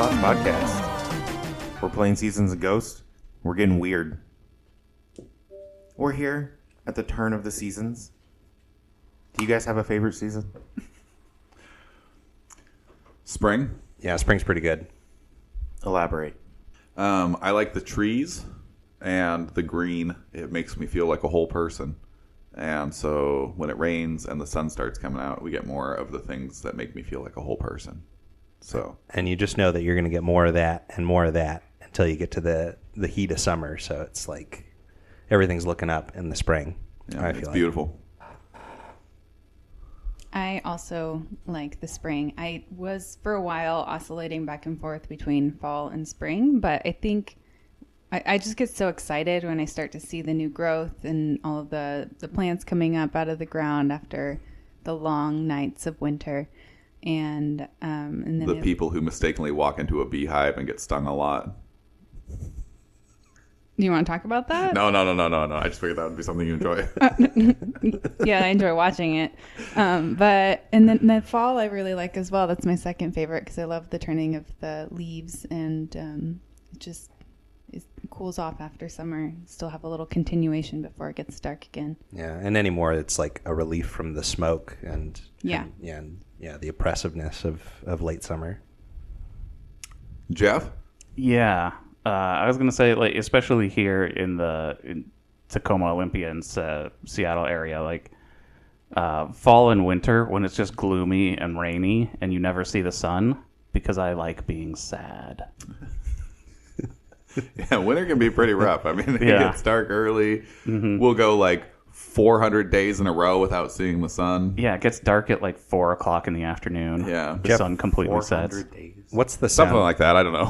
Lost podcast. We're playing Seasons of Ghost. We're getting weird. We're here at the turn of the seasons. Do you guys have a favorite season? Spring. Yeah, spring's pretty good. Elaborate. I like the trees and the green. It makes me feel like a whole person. And so when it rains and the sun starts coming out, we get more of the things that make me feel like a whole person. So, and you just know that you're going to get more of that and more of that until you get to the heat of summer. So it's like everything's looking up in the spring. yeah, it's beautiful. I also like the spring. I was for a while oscillating back and forth between fall and spring, but I think I just get so excited when I start to see the new growth and all of the plants coming up out of the ground after the long nights of winter. And then the people who mistakenly walk into a beehive and get stung a lot. Do you want to talk about that? No. I just figured that would be something you enjoy. Yeah, I enjoy watching it. And then the fall I really like as well. That's my second favorite because I love the turning of the leaves and it cools off after summer. Still have a little continuation before it gets dark again. Yeah, and anymore it's like a relief from the smoke and the oppressiveness of late summer. Jeff? Yeah. I was going to say, like, especially here in Tacoma, Olympia, and Seattle area, like fall and winter when it's just gloomy and rainy and you never see the sun, because I like being sad. Yeah, winter can be pretty rough. I mean, it Yeah. gets dark early. Mm-hmm. We'll go like 400 days in a row without seeing the sun. Yeah, it gets dark at like 4 o'clock in the afternoon. Yeah. The sun completely sets. What's the Something like that. I don't know.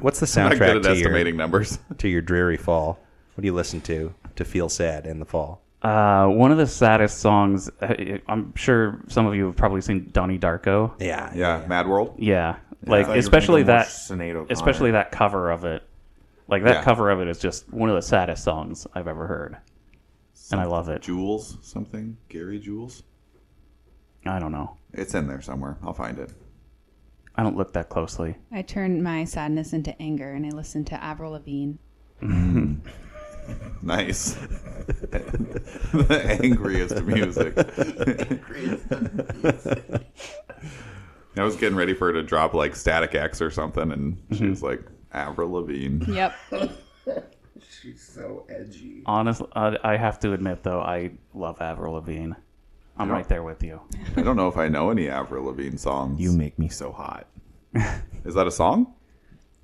What's the I'm not soundtrack good at estimating numbers. to your dreary fall? What do you listen to feel sad in the fall? One of the saddest songs, I'm sure some of you have probably seen Donnie Darko. Yeah, Mad World. Yeah. Like, especially that cover of it. Like, that Yeah. cover of it is just one of the saddest songs I've ever heard. And I love it. Jules something? Gary Jules? I don't know. It's in there somewhere. I'll find it. I don't look that closely. I turn my sadness into anger and I listen to Avril Lavigne. Nice. The angriest music. I was getting ready for her to drop like Static X or something, and she was like, Avril Lavigne. Yep. She's so edgy. Honestly, I have to admit, though, I love Avril Lavigne. I'm right there with you. I don't know if I know any Avril Lavigne songs. You make me so hot. Is that a song?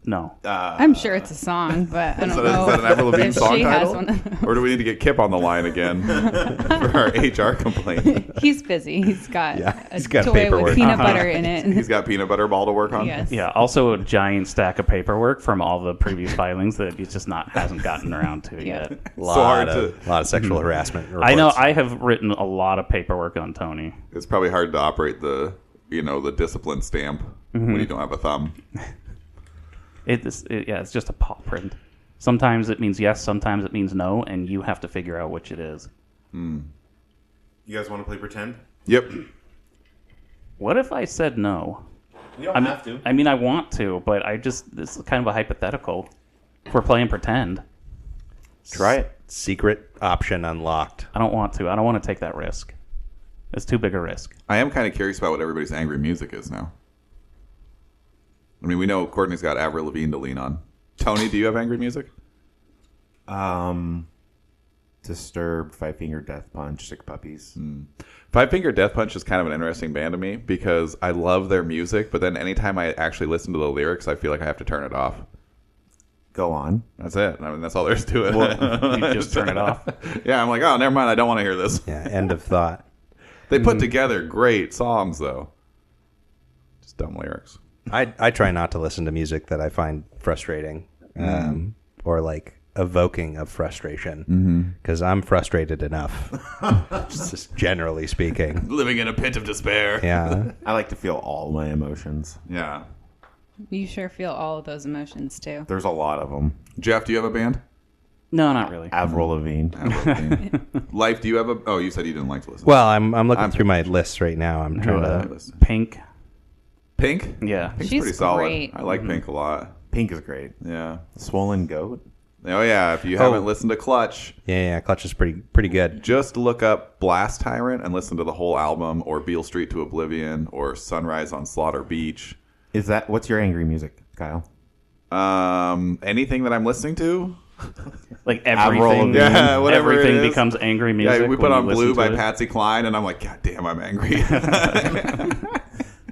No. I'm sure it's a song, but I don't know. Is that an Avril Lavigne if song she has title? one. Or do we need to get Kip on the line again for our HR complaint? He's busy. He's got he's got toy paperwork. with peanut butter in it. He's got peanut butter ball to work on? Yes. Yeah, also a giant stack of paperwork from all the previous filings that he just hasn't gotten around to yet. A hard lot of sexual harassment reports. I know I have written a lot of paperwork on Tony. It's probably hard to operate the discipline stamp when you don't have a thumb. It's just a paw print. Sometimes it means yes, sometimes it means no, and you have to figure out which it is. You guys want to play pretend? Yep. What if I said no? You don't have to. I mean, I want to, but this is kind of a hypothetical. If we're playing pretend, Try it. Secret option unlocked. I don't want to. I don't want to take that risk. It's too big a risk. I am kind of curious about what everybody's angry music is now. I mean, we know Courtney's got Avril Lavigne to lean on. Tony, do you have angry music? Disturbed, Five Finger Death Punch, Sick Puppies. Five Finger Death Punch is kind of an interesting band to me because I love their music, but then anytime I actually listen to the lyrics, I feel like I have to turn it off. Go on. That's it. I mean, that's all there is to it. You just turn it off. Yeah, I'm like, oh, never mind. I don't want to hear this. Yeah, end of thought. They put together great songs, though. Just dumb lyrics. I try not to listen to music that I find frustrating or like evoking of frustration because I'm frustrated enough, just generally speaking. Living in a pit of despair. Yeah. I like to feel all my emotions. Yeah. You sure feel all of those emotions too. There's a lot of them. Jeff, do you have a band? No, not really. Avril Lavigne. Life, do you have a... Oh, you said you didn't like to listen. Well, I'm looking through my list right now. I'm trying to... Pink. Pink? Yeah. Pink's She's pretty solid. great. I like Pink a lot. Pink is great. Yeah. Swollen Goat. Oh, yeah. If you haven't listened to Clutch, Yeah, Clutch is pretty good. just look up Blast Tyrant and listen to the whole album, or Beale Street to Oblivion, or Sunrise on Slaughter Beach. What's your angry music, Kyle? Anything that I'm listening to? Like Avril everything, Lavigne. Yeah, whatever it everything is. becomes angry music. Yeah, we put when on you listen Blue to by it. Patsy Cline, and I'm like, God damn, I'm angry.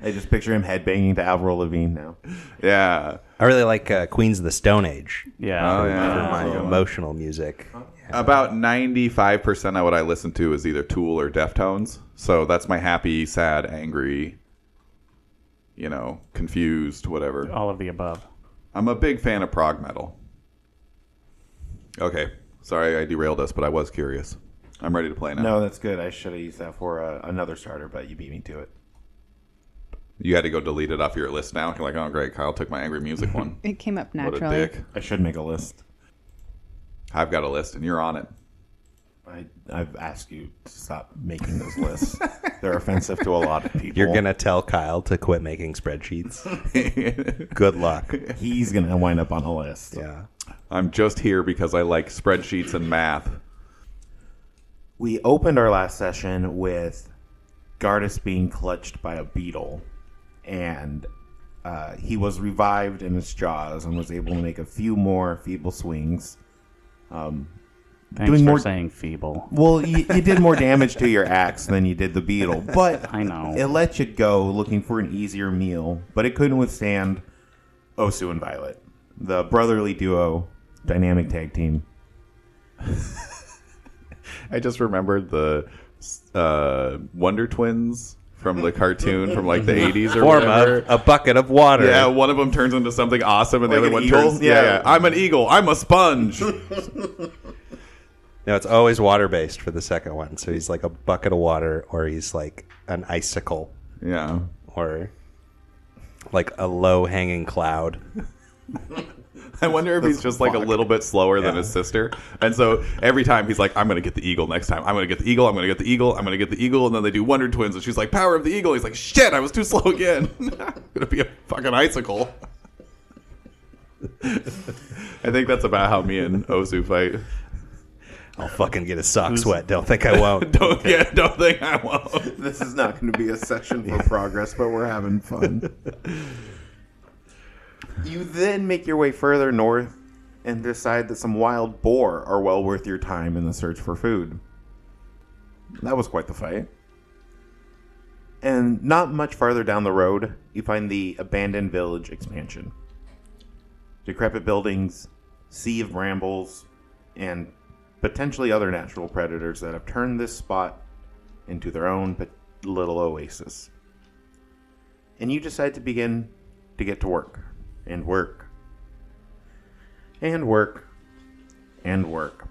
I just picture him headbanging to Avril Lavigne now. Yeah. I really like Queens of the Stone Age Yeah. Oh, for yeah. my emotional music. About 95% of what I listen to is either Tool or Deftones. So that's my happy, sad, angry, confused, whatever. All of the above. I'm a big fan of prog metal. Okay. Sorry I derailed us, but I was curious. I'm ready to play now. No, that's good. I should have used that for another starter, but you beat me to it. You had to go delete it off your list now. You're like, oh, great. Kyle took my angry music one. It came up What a naturally. dick. I should make a list. I've got a list, and you're on it. I've asked you to stop making those lists. They're offensive to a lot of people. You're going to tell Kyle to quit making spreadsheets. Good luck. He's going to wind up on a list. Yeah. I'm just here because I like spreadsheets and math. We opened our last session with Gardas being clutched by a beetle, and he was revived in his jaws and was able to make a few more feeble swings. Thanks Doing for more- saying feeble. Well, you did more damage to your axe than you did the beetle, but I know. it let you go looking for an easier meal, but it couldn't withstand Osu and Violet, the brotherly duo, dynamic tag team. I just remembered the Wonder Twins from the cartoon from like the 80s or Form whatever. of a bucket of water. Yeah, one of them turns into something awesome, and the Like other an one eagle? turns. Yeah. I'm an eagle. I'm a sponge. No, it's always water based for the second one. So he's like a bucket of water, or he's like an icicle, Yeah. or like a low hanging cloud. I wonder if he's just like a little bit slower than his sister. And so every time he's like, I'm going to get the eagle next time. I'm going to get the eagle. I'm going to get the eagle. I'm going to get the eagle. And then they do Wonder Twins. And she's like, power of the eagle. He's like, shit, I was too slow again. I'm going to be a fucking icicle. I think that's about how me and Osu fight. I'll fucking get a sock sweat. Don't think I won't. Don't think I won't. This is not going to be a session for progress, but we're having fun. You then make your way further north and decide that some wild boar are well worth your time in the search for food. That was quite the fight. And not much farther down the road, you find the abandoned village expansion. Decrepit buildings, sea of brambles, and potentially other natural predators that have turned this spot into their own little oasis. And you decide to begin to get to work. And work. And work. And work.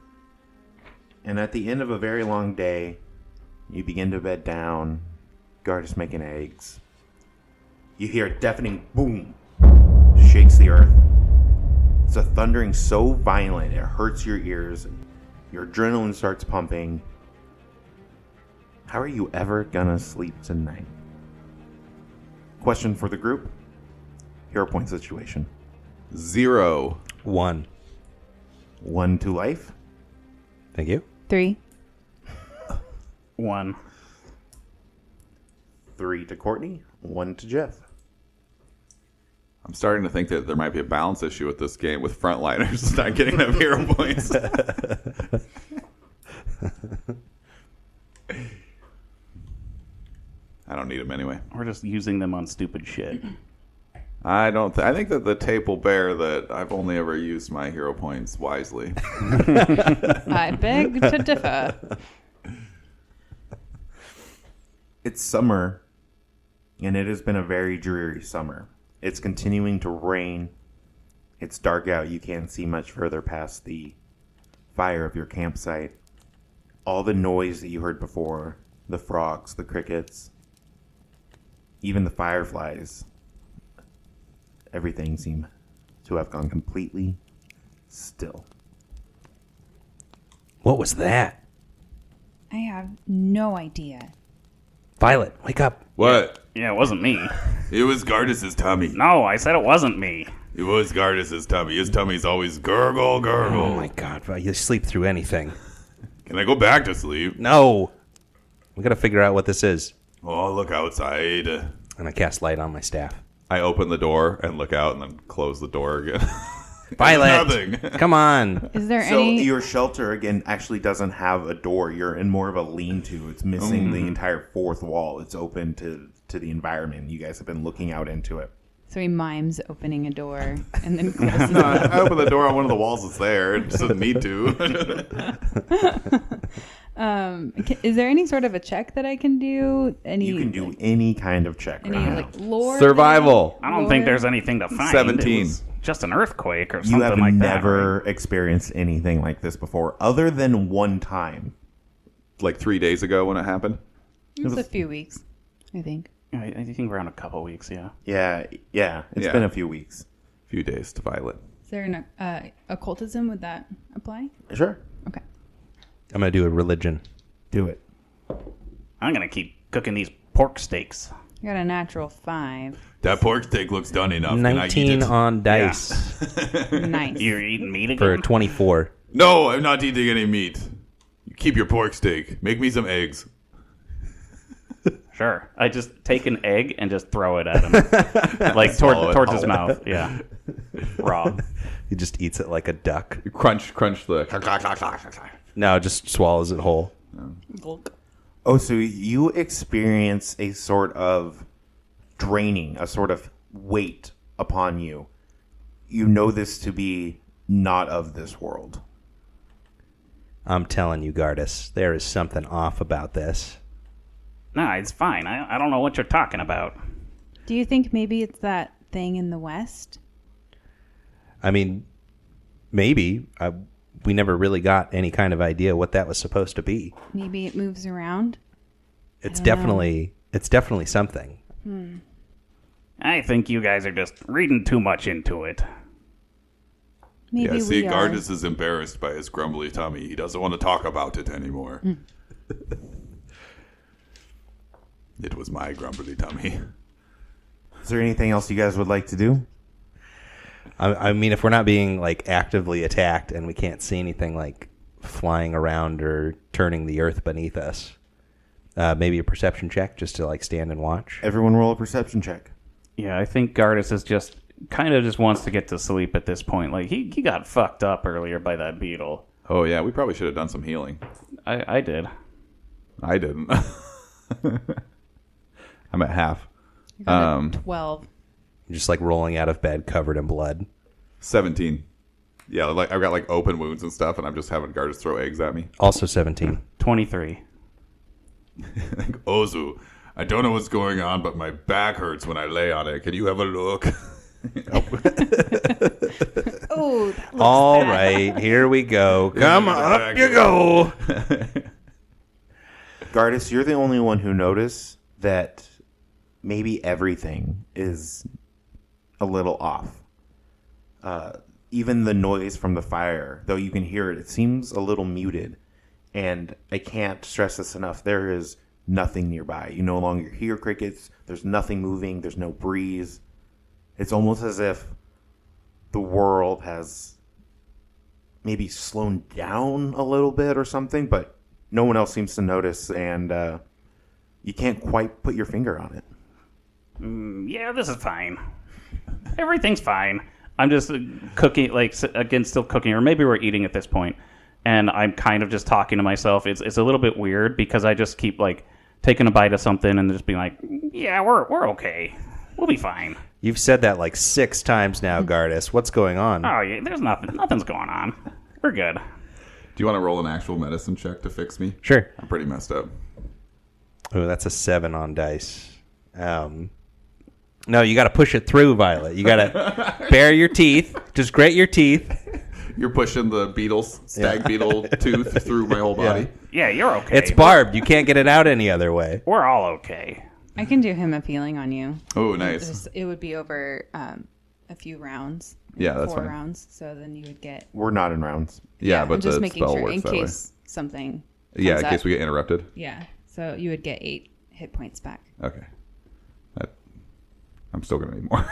And at the end of a very long day, you begin to bed down. Gardas making eggs. You hear a deafening boom. Shakes the earth. It's a thundering so violent it hurts your ears. Your adrenaline starts pumping. How are you ever gonna sleep tonight? Question for the group. Hero point situation. 0. 1. 1 to life. Thank you. 3. 1. 3 to Courtney. 1 to Jeff. I'm starting to think that there might be a balance issue with this game with frontliners not getting enough hero points. I don't need them anyway. We're just using them on stupid shit. I don't. I think that the tape will bear that I've only ever used my hero points wisely. I beg to differ. It's summer, and it has been a very dreary summer. It's continuing to rain. It's dark out. You can't see much further past the fire of your campsite. All the noise that you heard before, the frogs, the crickets, even the fireflies, everything seemed to have gone completely still. What was that? I have no idea. Violet, wake up. What? Yeah, it wasn't me. It was Gardus's tummy. No, I said it wasn't me. It was Gardus's tummy. His tummy's always gurgle, gurgle. Oh my god, you sleep through anything. Can I go back to sleep? No. We gotta figure out what this is. Oh, look outside. And I cast light on my staff. I open the door and look out and then close the door again. Violet! Nothing. Come on. Is there So any? your shelter, again, actually doesn't have a door. You're in more of a lean-to. It's missing the entire fourth wall. It's open to the environment. You guys have been looking out into it. So he mimes opening a door and then closes No, it. I open the door on one of the walls that's there. It doesn't need to. Is there any sort of a check that I can do? Any? You can do any kind of check any right now. like lore? Survival. I don't think there's anything to find. 17. It was just an earthquake or You something have like never that. Right? experienced anything like this before, other than one time. Like 3 days ago when it happened. It's a few weeks, I think. I think around a couple weeks, yeah. Yeah. It's Yeah. been a few weeks. Few days to Violet. Is there an occultism? Would that apply? Sure. Okay. I'm gonna do a religion. Do it. I'm going to keep cooking these pork steaks. I got a natural 5. That pork steak looks done enough. 19 on dice Nice. You're eating meat again? for a 24. No, I'm not eating any meat. You keep your pork steak. Make me some eggs. Sure. I just take an egg and just throw it at him. Like Swallow it towards his whole. mouth. Yeah. Raw. He just eats it like a duck. Crunch the... No, just swallows it whole. Gulp. Oh, so you experience a sort of draining, a sort of weight upon you. You know this to be not of this world. I'm telling you, Gardus, there is something off about this. Nah, it's fine. I don't know what you're talking about. Do you think maybe it's that thing in the west? I mean, maybe. We never really got any kind of idea what that was supposed to be. Maybe it moves around? It's don't know. definitely something. I think you guys are just reading too much into it. Maybe we are. Gardus is embarrassed by his grumbly tummy. He doesn't want to talk about it anymore. It was my grumbly tummy. Is there anything else you guys would like to do? I mean, if we're not being like actively attacked and we can't see anything like flying around or turning the earth beneath us, maybe a perception check just to like stand and watch. Everyone roll a perception check. Yeah, I think Gardus is just kind of just wants to get to sleep at this point. Like he got fucked up earlier by that beetle. Oh, yeah, we probably should have done some healing. I did. I didn't. I'm at half. I got a 12. Just like rolling out of bed covered in blood. 17. Yeah, like I've got like open wounds and stuff, and I'm just having Gardus throw eggs at me. Also 17. 23. Like, Ozu, I don't know what's going on, but my back hurts when I lay on it. Can you have a look? Oh, that looks All bad. right, here we go. Come on, up you go. Gardus, you're the only one who noticed that maybe everything is a little off. Even the noise from the fire, though you can hear it, it seems a little muted. And I can't stress this enough. There is nothing nearby. You no longer hear crickets. There's nothing moving. There's no breeze. It's almost as if the world has maybe slowed down a little bit or something, but no one else seems to notice, and you can't quite put your finger on it. Yeah, this is fine. Everything's fine. I'm just cooking, like, again, still cooking, or maybe we're eating at this point, and I'm kind of just talking to myself. It's a little bit weird because I just keep, like, taking a bite of something and just being like, yeah, we're okay. We'll be fine. You've said that like 6 times now, Gardus. What's going on? Oh, yeah, there's nothing's going on. We're good. Do you want to roll an actual medicine check to fix me? Sure. I'm pretty messed up. Oh, that's a 7 on dice. No, you got to push it through, Violet. You got to bare your teeth. Just grate your teeth. You're pushing the stag beetle tooth through my whole body. Yeah, you're okay. It's barbed. You can't get it out any other way. We're all okay. I can do him a feeling on you. Oh, nice. It would be over a few rounds. Yeah, that's 4 fine. rounds. So then you would get. We're not in rounds. Yeah, I'm but just the making spell sure works in that way. case something. Yeah, in comes case up. we get interrupted. Yeah. So you would get 8 hit points back. Okay. I'm still going to need more.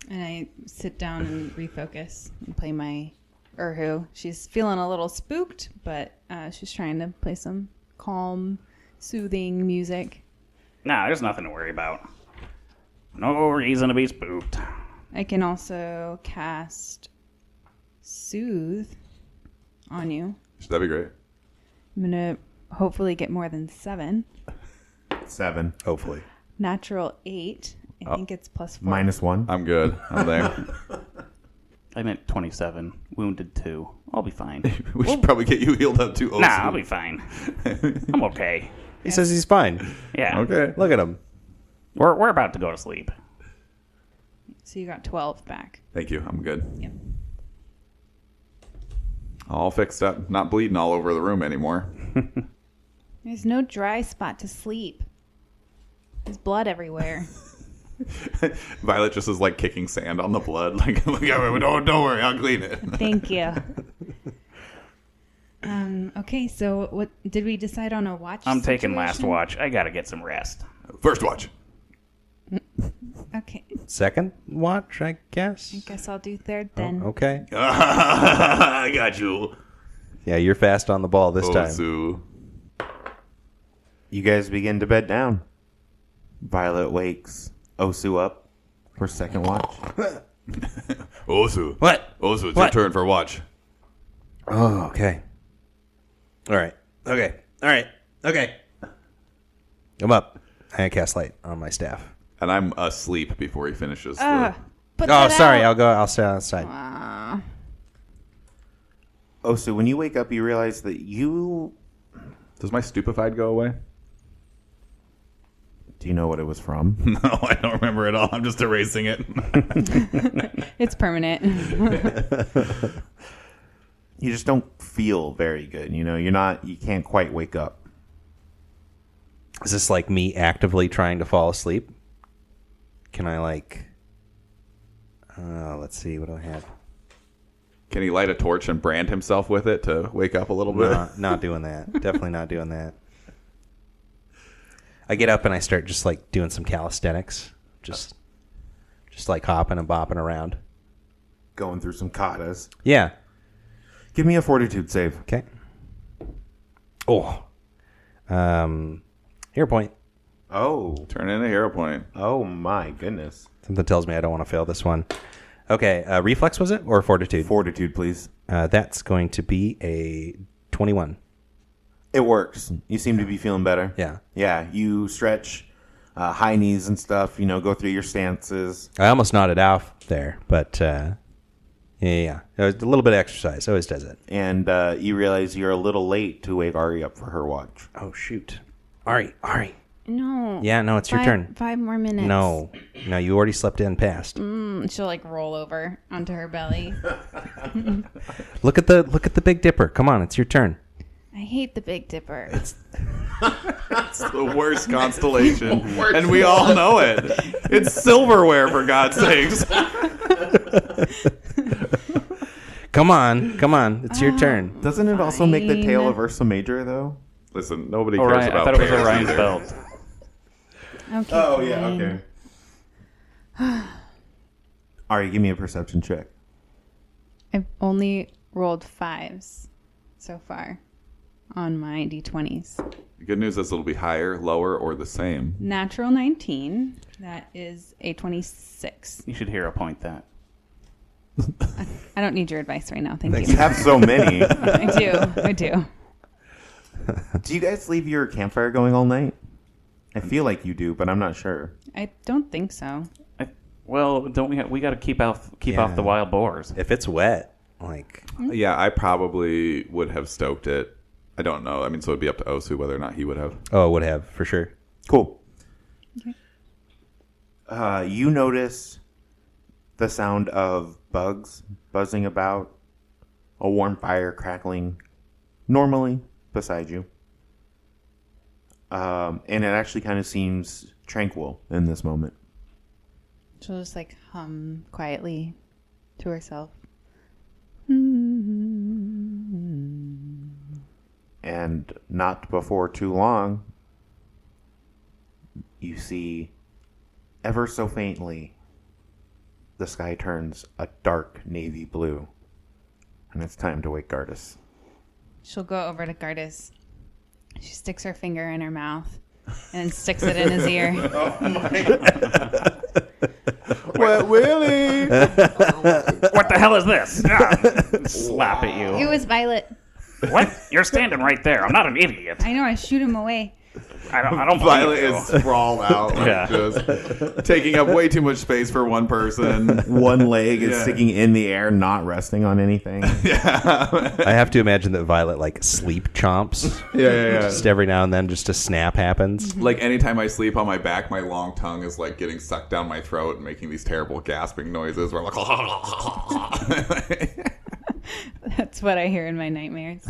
And I sit down and refocus and play my Urhu. She's feeling a little spooked, but she's trying to play some calm, soothing music. Nah, there's nothing to worry about. No reason to be spooked. I can also cast Soothe on you. That'd be great. I'm going to hopefully get more than 7. 7. Hopefully. Natural 8. I think it's +4. -1. I'm good. I'm there. I meant 27. Wounded 2. I'll be fine. We should probably get you healed up too. Nah, I'll be fine. I'm okay. He says he's fine. Yeah. Okay. Look at him. We're about to go to sleep. So you got 12 back. Thank you. I'm good. Yep. All fixed up. Not bleeding all over the room anymore. There's no dry spot to sleep. There's blood everywhere. Violet just is like kicking sand on the blood. Like, don't worry, I'll clean it. Thank you. Okay, so what did we decide on a watch? I'm taking last situation? watch. I gotta get some rest. First watch. Okay, Second watch, I guess. I guess I'll do third then. Okay. I got you. Yeah, you're fast on the ball this time. Osu. You guys begin to bed down. Violet wakes Osu up for second watch. Osu. What? Osu, it's What? your turn for watch. Oh, okay. All right. Okay. All right. Okay. I'm up. I cast light on my staff. And I'm asleep before he finishes. Put Oh, that sorry. out. I'll stay outside. Osu, when you wake up, you realize that you... Does my stupefied go away? Do you know what it was from? No, I don't remember at all. I'm just erasing it. It's permanent. You just don't feel very good. You know, you can't quite wake up. Is this like me actively trying to fall asleep? Can I let's see. What do I have? Can he light a torch and brand himself with it to wake up a little bit? Not doing that. Definitely not doing that. I get up and I start just like doing some calisthenics. Just like hopping and bopping around. Going through some katas. Yeah. Give me a fortitude save. Okay. Oh. Hero point. Oh. Turn in a hero point. Oh my goodness. Something tells me I don't want to fail this one. Okay. Reflex was it or fortitude? Fortitude, please. That's going to be a 21. It works. You seem to be feeling better. Yeah. Yeah, you stretch high knees and stuff, go through your stances. I almost nodded off there, but yeah. It was a little bit of exercise. Always does it. And you realize you're a little late to wake Ari up for her watch. Oh, shoot. Ari. No. Yeah, no, it's your turn. 5 more minutes. No, you already slept in past. She'll like roll over onto her belly. Look at the Big Dipper. Come on, it's your turn. I hate the Big Dipper. It's the worst constellation. And we all know it. It's silverware, for God's sakes. Come on, it's your turn. Doesn't it also make the tail Fine. of Ursa Major, though? Listen, nobody cares Orion, I about thought it was bears Orion's either. belt. Okay. Oh, yeah, fine. okay. Ari, give me a perception check. I've only rolled 5s so far on my d20s. The good news is it'll be higher, lower, or the same. Natural 19. That is a 26. You should hero point that. I don't need your advice right now. Thank You you. have so many. I do. Do you guys leave your campfire going all night? I feel like you do, but I'm not sure. I don't think so. Well, don't we got to keep off the wild boars. If it's wet, like Yeah, I probably would have stoked it. I don't know. I mean, so it'd be up to Osu whether or not he would have. oh, it would have for sure. Cool. Okay. You notice the sound of bugs buzzing about, a warm fire crackling normally beside you. And it actually kind of seems tranquil in this moment. She'll just like hum quietly to herself. And not before too long, you see ever so faintly, the sky turns a dark navy blue. And it's time to wake Gardas. She'll go over to Gardas. She sticks her finger in her mouth and sticks it in his ear. Wet Willie! What the hell is this? Ah, slap at It you. was Violet. What? You're standing right there. I'm not an idiot. I know, I shoot him away. I don't Violet believe you. is sprawled out, like Yeah. just taking up way too much space for one person. One leg is Yeah. sticking in the air, not resting on anything. I have to imagine that Violet like sleep chomps. Yeah. Just every now and then, just a snap happens. Like anytime I sleep on my back, my long tongue is like getting sucked down my throat and making these terrible gasping noises where I'm like, That's what I hear in my nightmares.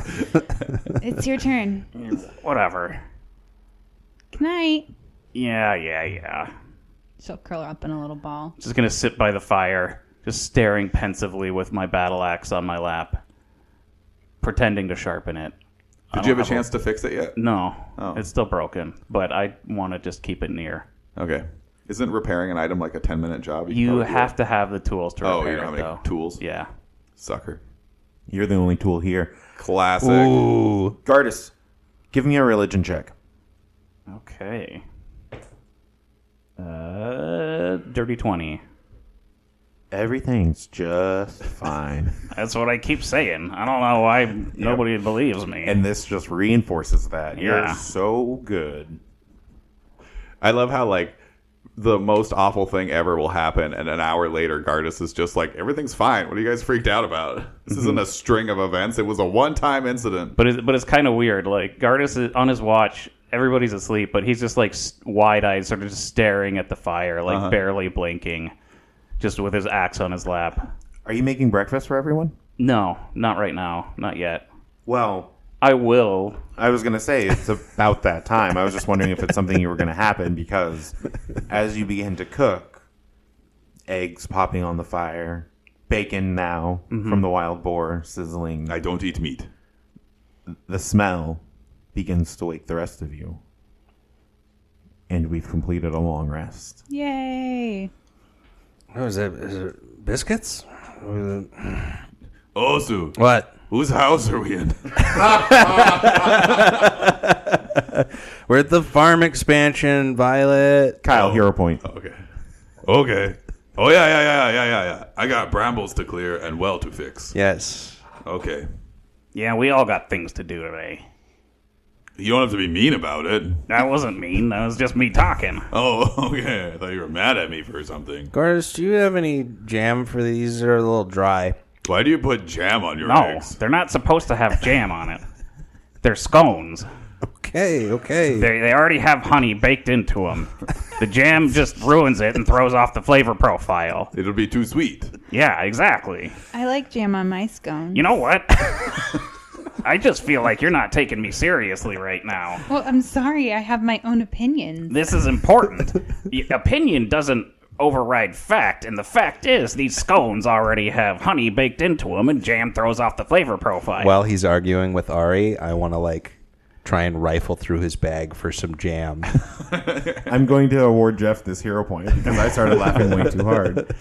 It's your turn. Whatever. Good night. Yeah. She'll curl up in a little ball. Just gonna sit by the fire, just staring pensively with my battle axe on my lap, pretending to sharpen it. Did you have a chance to fix it yet? No, Oh. it's still broken, but I want to just keep it near. Okay. Isn't repairing an item like a 10-minute job? You probably do have it. to have the tools to Oh, repair you don't it, have any though. tools? Yeah. Sucker. You're the only tool here. Classic. Ooh. Gardas, give me a religion check. Okay. Dirty 20. Everything's just fine. That's what I keep saying. I don't know why nobody believes me. And this just reinforces that. You're Yeah. so good. I love how, like, the most awful thing ever will happen, and an hour later, Gardas is just like, everything's fine. What are you guys freaked out about? This isn't a string of events. It was a one-time incident. But it's kind of weird. Like, Gardas is on his watch. Everybody's asleep, but he's just like wide-eyed, sort of just staring at the fire, like barely blinking, just with his axe on his lap. Are you making breakfast for everyone? No, not right now. Not yet. Well, I will. I was going to say it's about that time. I was just wondering if it's something you were going to happen because as you begin to cook, eggs popping on the fire, bacon now from the wild boar sizzling, I don't eat meat. the smell begins to wake the rest of you. And we've completed a long rest. Yay. What was it? Is it biscuits? Osu, What? whose house are we in? We're at the farm expansion, Violet. Kyle, hero point. Okay. Oh, yeah. I got brambles to clear and well to fix. Yes. Okay. Yeah, we all got things to do today. You don't have to be mean about it. That wasn't mean. That was just me talking. Oh, okay. I thought you were mad at me for something. Gardas, do you have any jam for these? They're a little dry. Why do you put jam on your No, eggs? they're not supposed to have jam on it. They're scones. Okay. They already have honey baked into them. The jam just ruins it and throws off the flavor profile. It'll be too sweet. Yeah, exactly. I like jam on my scone. You know what? I just feel like you're not taking me seriously right now. Well, I'm sorry. I have my own opinions. This is important. The opinion doesn't override fact, and the fact is these scones already have honey baked into them, and jam throws off the flavor profile. While he's arguing with Ari, I want to try and rifle through his bag for some jam. I'm going to award Jeff this hero point because I started laughing way too hard.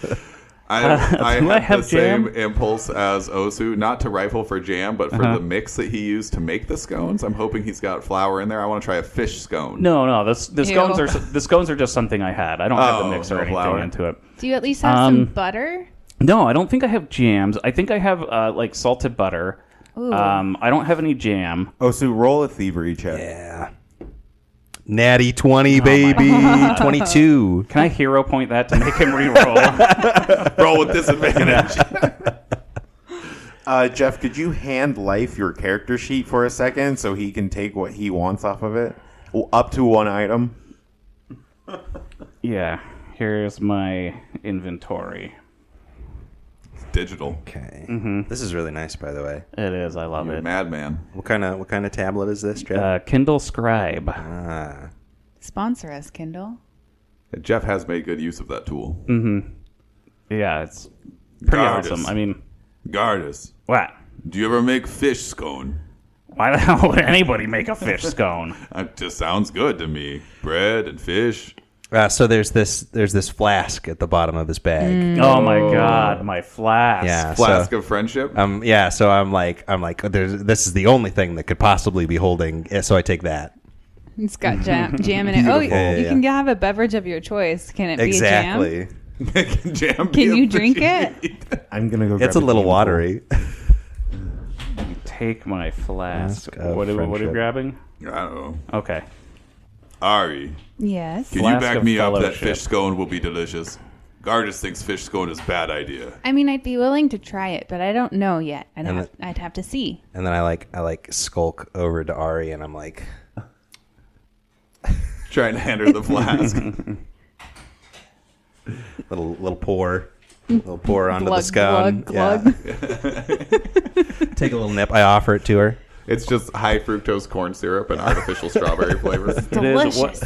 I do I have have the same jam? impulse as Osu, not to rifle for jam, but for the mix that he used to make the scones. I'm hoping he's got flour in there. I want to try a fish scone. No, the scones Ew. the scones are just something I had. I don't have the Oh, mix or no anything flour. into it. Do you at least have some butter? No, I don't think I have jams. I think I have like salted butter. Ooh. I don't have any jam. Oh, so roll a thievery check. Yeah. Natty 20, baby. 22. Can I hero point that to make him re-roll? Roll with disadvantage. Jeff, could you hand Life your character sheet for a second so he can take what he wants off of it? Well, up to one item. Yeah, here's my inventory. Digital. Okay. This is really nice, by the way. It is. I love You're a it. madman. What kind of tablet is this, Jeff? Kindle Scribe. Ah. Sponsor us, Kindle. Jeff has made good use of that tool. Yeah, it's pretty Gardas. awesome. I mean, Gardas, what? do you ever make fish scone? Why the hell would anybody make a fish scone? It just sounds good to me. Bread and fish. So there's this flask at the bottom of his bag. Oh my god, my flask. Yeah. Flask so, of friendship. yeah. So I'm like, this is the only thing that could possibly be holding. So I take that. It's got jam in it. Oh, you Yeah. can have a beverage of your choice. Can it Exactly. Jam. Can you drink it? I'm gonna go. It's grab a little handful. watery. Take my flask. Flask of What are you friendship. grabbing? I don't know. Okay. Ari, Yes. can Flask you back of me up that fellowship. fish scone will be delicious? Gardas thinks fish scone is a bad idea. I mean, I'd be willing to try it, but I don't know yet. And I'd have to see. And then I skulk over to Ari, and I'm like, Trying to hand her the flask. little pour onto the Glug, scone. glug, glug. Take a little nip. I offer it to her. It's just high fructose corn syrup and artificial strawberry flavors. Delicious.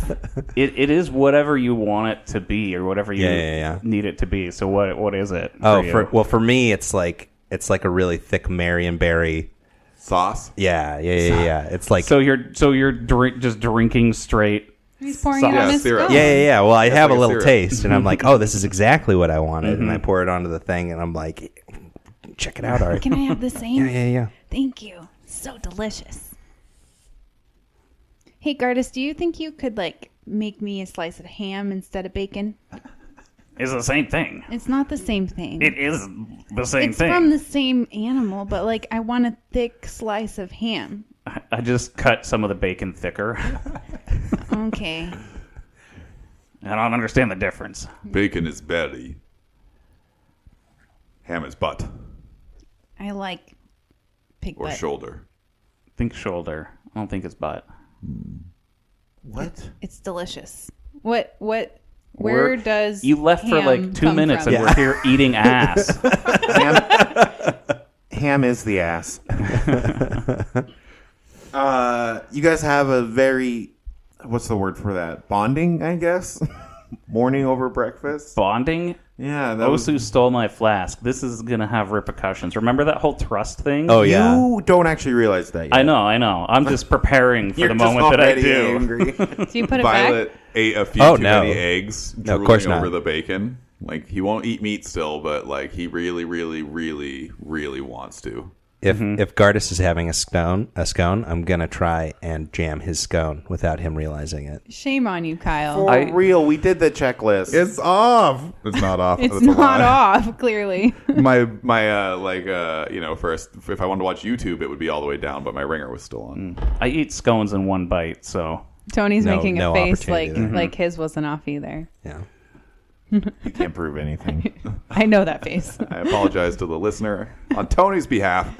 It is whatever you want it to be, or whatever you Yeah. need it to be. So what is it? For me, it's like a really thick Marionberry. Sauce. Yeah. It's like so you're just drinking straight. He's pouring it Yeah, on his syrup. scone. yeah. Well, I have like a a little syrup. taste, and I'm like, oh, this is exactly what I wanted, and I pour it onto the thing, and I'm like, check it out, Ari. Can I have the same? Yeah. Thank you. So delicious. Hey, Gardas, do you think you could make me a slice of ham instead of bacon? It's the same thing. It's not the same thing. It is the same it's thing. from the same animal, but I want a thick slice of ham. I just cut some of the bacon thicker. Okay. I don't understand the difference. Bacon is belly. Ham is butt I like pig or butt. shoulder. Think shoulder. I don't think it's butt. What? It's delicious. Where does you left for ham 2 come minutes from? and we're here eating ass? Ham is the ass. You guys have a very, what's the word for that? Bonding, I guess? Morning over breakfast? Bonding? Yeah. That was, Osu stole my flask. This is going to have repercussions. Remember that whole trust thing? Oh yeah. You don't actually realize that yet. I know. I'm just preparing for You're the just moment that I already do. angry. Do you put it Violet back? ate a few Oh, too no. many eggs, No, of drooling course not. over the bacon. He won't eat meat still, but he really, really, really, really wants to. If Gardas is having a scone, I'm gonna try and jam his scone without him realizing it. Shame on you, Kyle. For real, we did the checklist. It's off. It's not off. It's That's a not lie. off, clearly. My first, if I wanted to watch YouTube, it would be all the way down, but my ringer was still on. I eat scones in one bite, so Tony's making no a face opportunity there. like his wasn't off either. Yeah. You can't prove anything. I know that face. I apologize to the listener on Tony's behalf.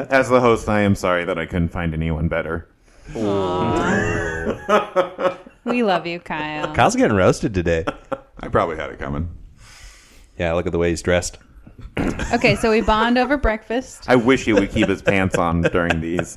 As the host, I am sorry that I couldn't find anyone better. We love you, Kyle. Kyle's getting roasted today. I probably had it coming. Yeah, look at the way he's dressed. Okay, so we bond over breakfast. I wish he would keep his pants on during these.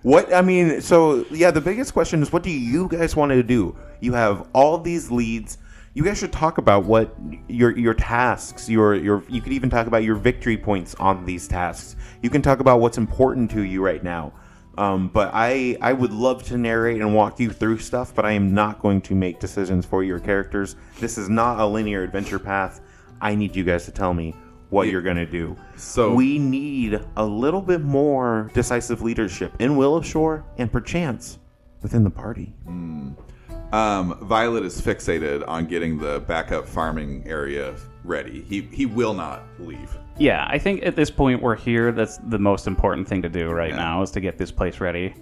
The biggest question is, what do you guys want to do? You have all these leads. You guys should talk about what your tasks, you could even talk about your victory points on these tasks. You can talk about what's important to you right now. But I would love to narrate and walk you through stuff, but I am not going to make decisions for your characters. This is not a linear adventure path. I need you guys to tell me what you're going to do. So- we need a little bit more decisive leadership in Willowshore and perchance within the party. Violet is fixated on getting the backup farming area ready. He will not leave. yeah, I think at this point we're here. That's the most important thing to do right now is to get this place ready.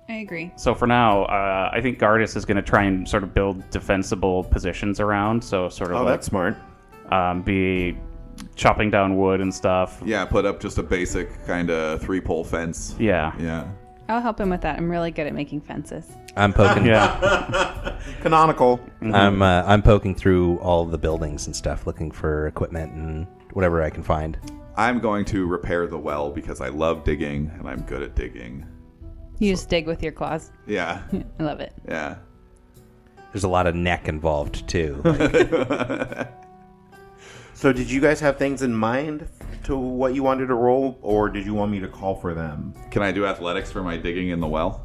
I agree. So for now, I think Gardas is going to try and sort of build defensible positions around. So sort of That's smart. be chopping down wood and stuff. Yeah, put up just a basic kind of 3-pole fence. Yeah. Yeah. I'll help him with that. I'm really good at making fences. I'm poking. Yeah. Canonical. I'm poking through all of the buildings and stuff, looking for equipment and whatever I can find. I'm going to repair the well because I love digging and I'm good at digging. You just dig with your claws. Yeah. I love it. Yeah. There's a lot of neck involved too. So did you guys have things in mind to what you wanted to roll, or did you want me to call for them? Can I do athletics for my digging in the well?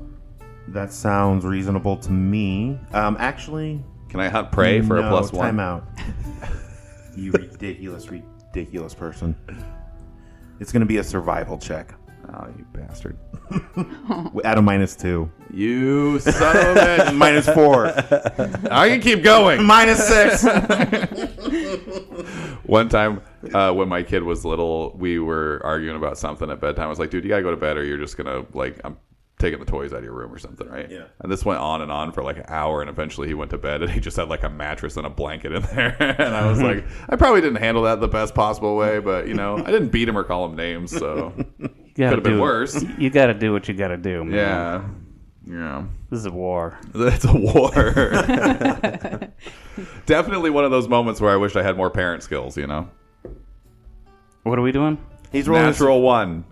That sounds reasonable to me. Actually, Can I hunt prey for a no, +1? time out. You ridiculous person. It's going to be a survival check. Oh, you bastard. At a -2. You son of a bitch. -4. I can keep going. -6. One time when my kid was little, we were arguing about something at bedtime. I was like, dude, you gotta go to bed or you're just gonna, like, I'm taking the toys out of your room or something, right? Yeah. And this went on and on for like an hour, and eventually he went to bed and he just had like a mattress and a blanket in there. And I was like, I probably didn't handle that the best possible way, but, you know, I didn't beat him or call him names, so could have been worse. You got to do what you got to do, man. Yeah. Yeah. This is a war. It's a war. Definitely one of those moments where I wish I had more parent skills, you know? What are we doing? He's rolling Natural 1.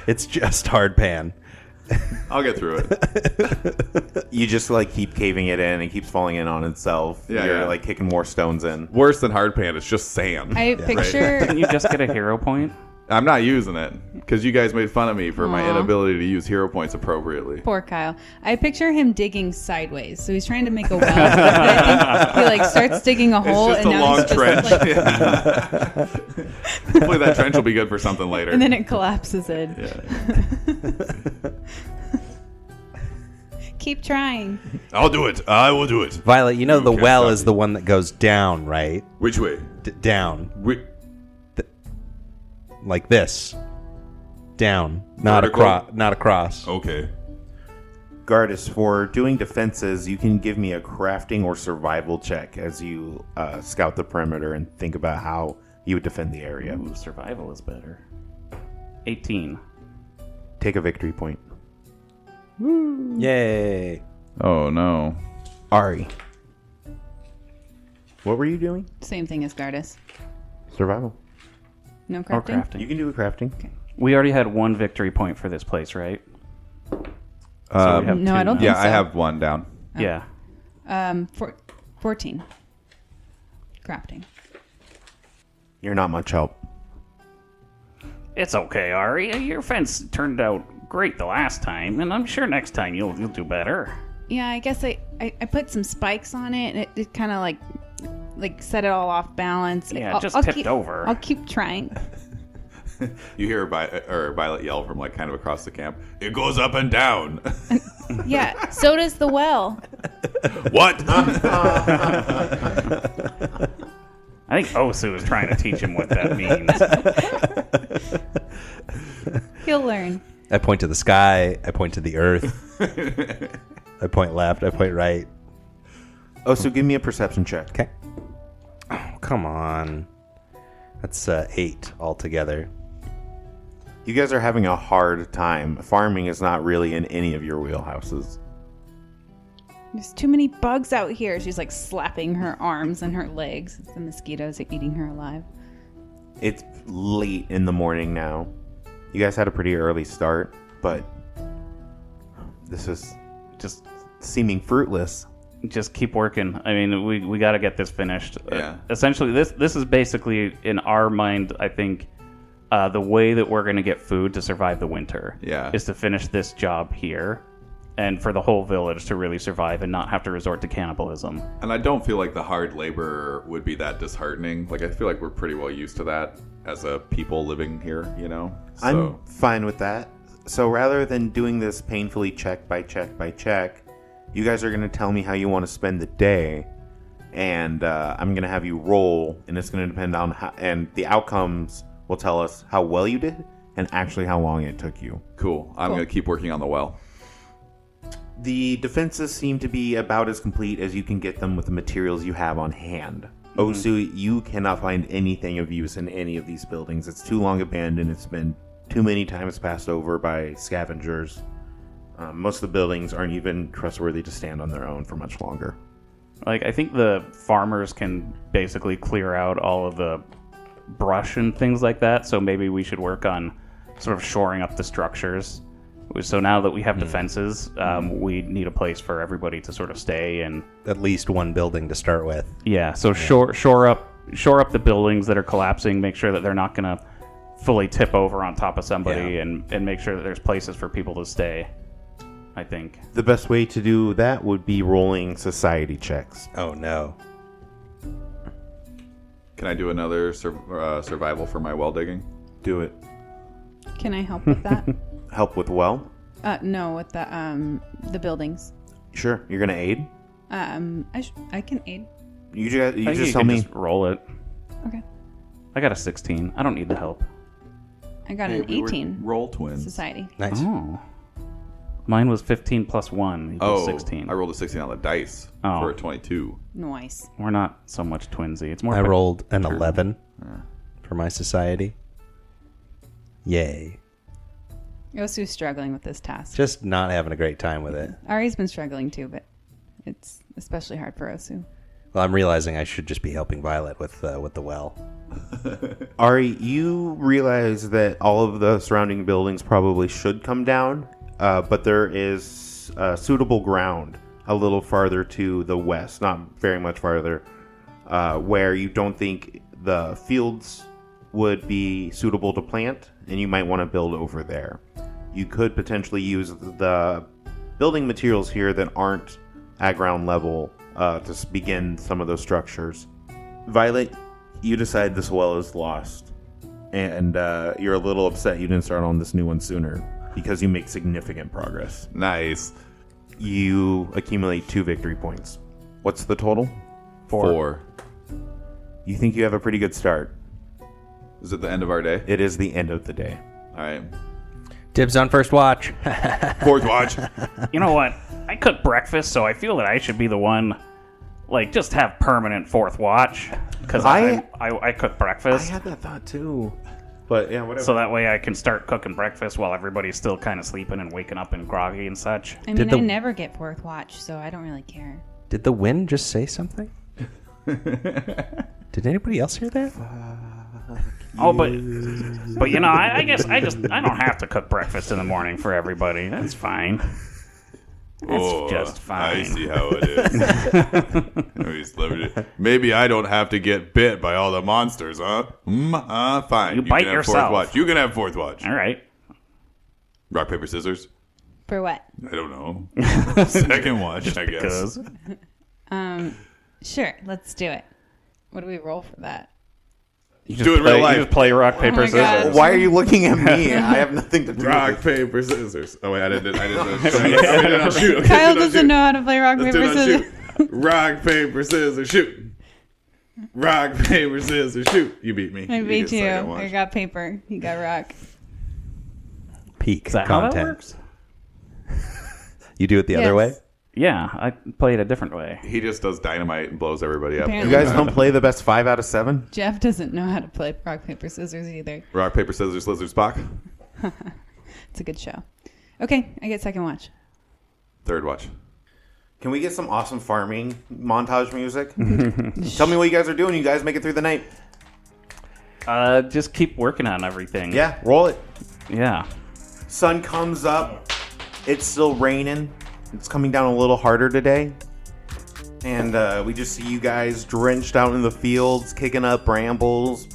It's just hard pan. I'll get through it. You just like keep caving it in and keeps falling in on itself. Yeah, You're yeah. like kicking more stones in. Worse than hard pan, it's just sand. I picture. Didn't you just get a hero point? I'm not using it because you guys made fun of me for my Aw. inability to use hero points appropriately. Poor Kyle. I picture him digging sideways. So he's trying to make a well. But I think he like starts digging a hole, It's just and a now long he's just trench. like, Hopefully that trench will be good for something later. and then it collapses in. Yeah. Keep trying. I'll do it. I will do it. Violet, you know the Okay, well copy. is the one that goes down, right? Which way? Down. Like this. Down. Not Vertical? across. Not across. Okay. Gardis, for doing defenses, you can give me a crafting or survival check as you scout the perimeter and think about how you would defend the area. Ooh, survival is better. 18. Take a victory point. Yay. Oh, no. Ari, what were you doing? Same thing as Gardis. Survival. No Or crafting. crafting. You can do a crafting. We already had one victory point for this place, right? So we have No, two I don't now. think Yeah, I so. have one down. Yeah. 14. Crafting. You're not much help. It's okay, Ari. Your fence turned out great the last time, and I'm sure next time you'll do better. Yeah, I guess I put some spikes on it, and it kind of like set it all off balance. Yeah, it just tipped over. I'll keep trying. You hear Violet yell from like kind of across the camp. It goes up and down. Yeah, so does the well. What? I think Osu is trying to teach him what that means. He'll learn. I point to the sky. I point to the earth. I point left. I point right. Oh, so give me a perception check. Okay. Oh, come on. That's 8 altogether. You guys are having a hard time. Farming is not really in any of your wheelhouses. There's too many bugs out here. She's like slapping her arms and her legs. The mosquitoes are eating her alive. It's late in the morning now. You guys had a pretty early start, but this is just seeming fruitless. Just keep working. I mean, we got to get this finished. Yeah. Essentially, this is basically, in our mind, I think, the way that we're going to get food to survive the winter. Yeah. Is to finish this job here, and for the whole village to really survive and not have to resort to cannibalism. And I don't feel like the hard labor would be that disheartening. Like, I feel like we're pretty well used to that as a people living here, you know? So, I'm fine with that. So rather than doing this painfully check by check by check, you guys are going to tell me how you want to spend the day, and I'm going to have you roll, and it's going to depend on how, and the outcomes will tell us how well you did and actually how long it took you. cool. I'm Cool. going to keep working on the well. The defenses seem to be about as complete as you can get them with the materials you have on hand. Osu, you cannot find anything of use in any of these buildings. It's too long abandoned. It's been too many times passed over by scavengers. Most of the buildings aren't even trustworthy to stand on their own for much longer. Like, I think the farmers can basically clear out all of the brush and things like that, so maybe we should work on sort of shoring up the structures. So now that we have defenses, we need a place for everybody to sort of stay and At least one building to start with. so shore up the buildings that are collapsing, make sure that they're not going to fully tip over on top of somebody, Yeah. and make sure that there's places for people to stay. I think. The best way to do that would be rolling society checks. Oh no. Can I do another survival for my well digging? Do it. Can I help with that? Help with well? No, with the buildings. Sure. You're going to aid? I can aid. You I think just you tell can me. just roll it. Okay. I got a 16. I don't need the help. I got an 18. Roll twins. Society. Nice. Oh. Mine was 15 plus 1 equals 16. I rolled a 16 on the dice Oh. for a 22. Nice. We're not so much twinsy. It's more I of a- rolled an 11 for my society. Yay. Osu's struggling with this task. Just not having a great time with it. Ari's been struggling too, but it's especially hard for Osu. Well, I'm realizing I should just be helping Violet with the well. Ari, you realize that all of the surrounding buildings probably should come down, but there is suitable ground a little farther to the west, not very much farther, where you don't think the fields would be suitable to plant, and you might want to build over there. You could potentially use the building materials here that aren't at ground level to begin some of those structures. Violet, you decide this well is lost, and you're a little upset you didn't start on this new one sooner because you make significant progress. Nice. You accumulate 2 victory points. What's the total? 4. You think you have a pretty good start. Is it the end of our day? It is the end of the day. All right. Dibs on first watch. 4th watch. You know what? I cook breakfast, so I feel that I should be the one, like, just have permanent 4th watch. Because I cook breakfast. I had that thought too. But yeah, whatever. So that way I can start cooking breakfast while everybody's still kind of sleeping and waking up and groggy and such. I mean, I never get 4th watch, so I don't really care. Did the wind just say something? Did anybody else hear that? Oh, but you know, I guess I don't have to cook breakfast in the morning for everybody. That's fine. That's just fine. I see how it is. Maybe I don't have to get bit by all the monsters, huh? Fine. You bite can have yourself. 4th watch. You can have 4th watch. All right. Rock, paper, scissors? For what? I don't know. 2nd watch, I guess. Because Sure, let's do it. What do we roll for that? you Do it in real life. You just play rock, paper, my God. scissors. Why are you looking at me? I have nothing to do Rock, with it. paper, scissors. Oh, wait, I didn't shoot. Okay, Kyle do not doesn't shoot. know how to play rock, Let's paper, do not scissors. shoot. Rock, paper, scissors, shoot. Rock, paper, scissors, shoot. You beat me. I You beat get you. second watch. I got paper. You got rock. Peak Is that how that content. works? You do it the other Yes. way? Yeah, I play it a different way. He just does dynamite and blows everybody up. Apparently. You guys don't play the best 5 out of 7? Jeff doesn't know how to play rock, paper, scissors either. Rock, paper, scissors, lizard, Spock. It's a good show. Okay, I get 2nd watch. 3rd watch. Can we get some awesome farming montage music? Tell me what you guys are doing. You guys make it through the night. Just keep working on everything. Yeah, roll it. Yeah. Sun comes up. It's still raining. It's coming down a little harder today. And we just see you guys drenched out in the fields, kicking up brambles,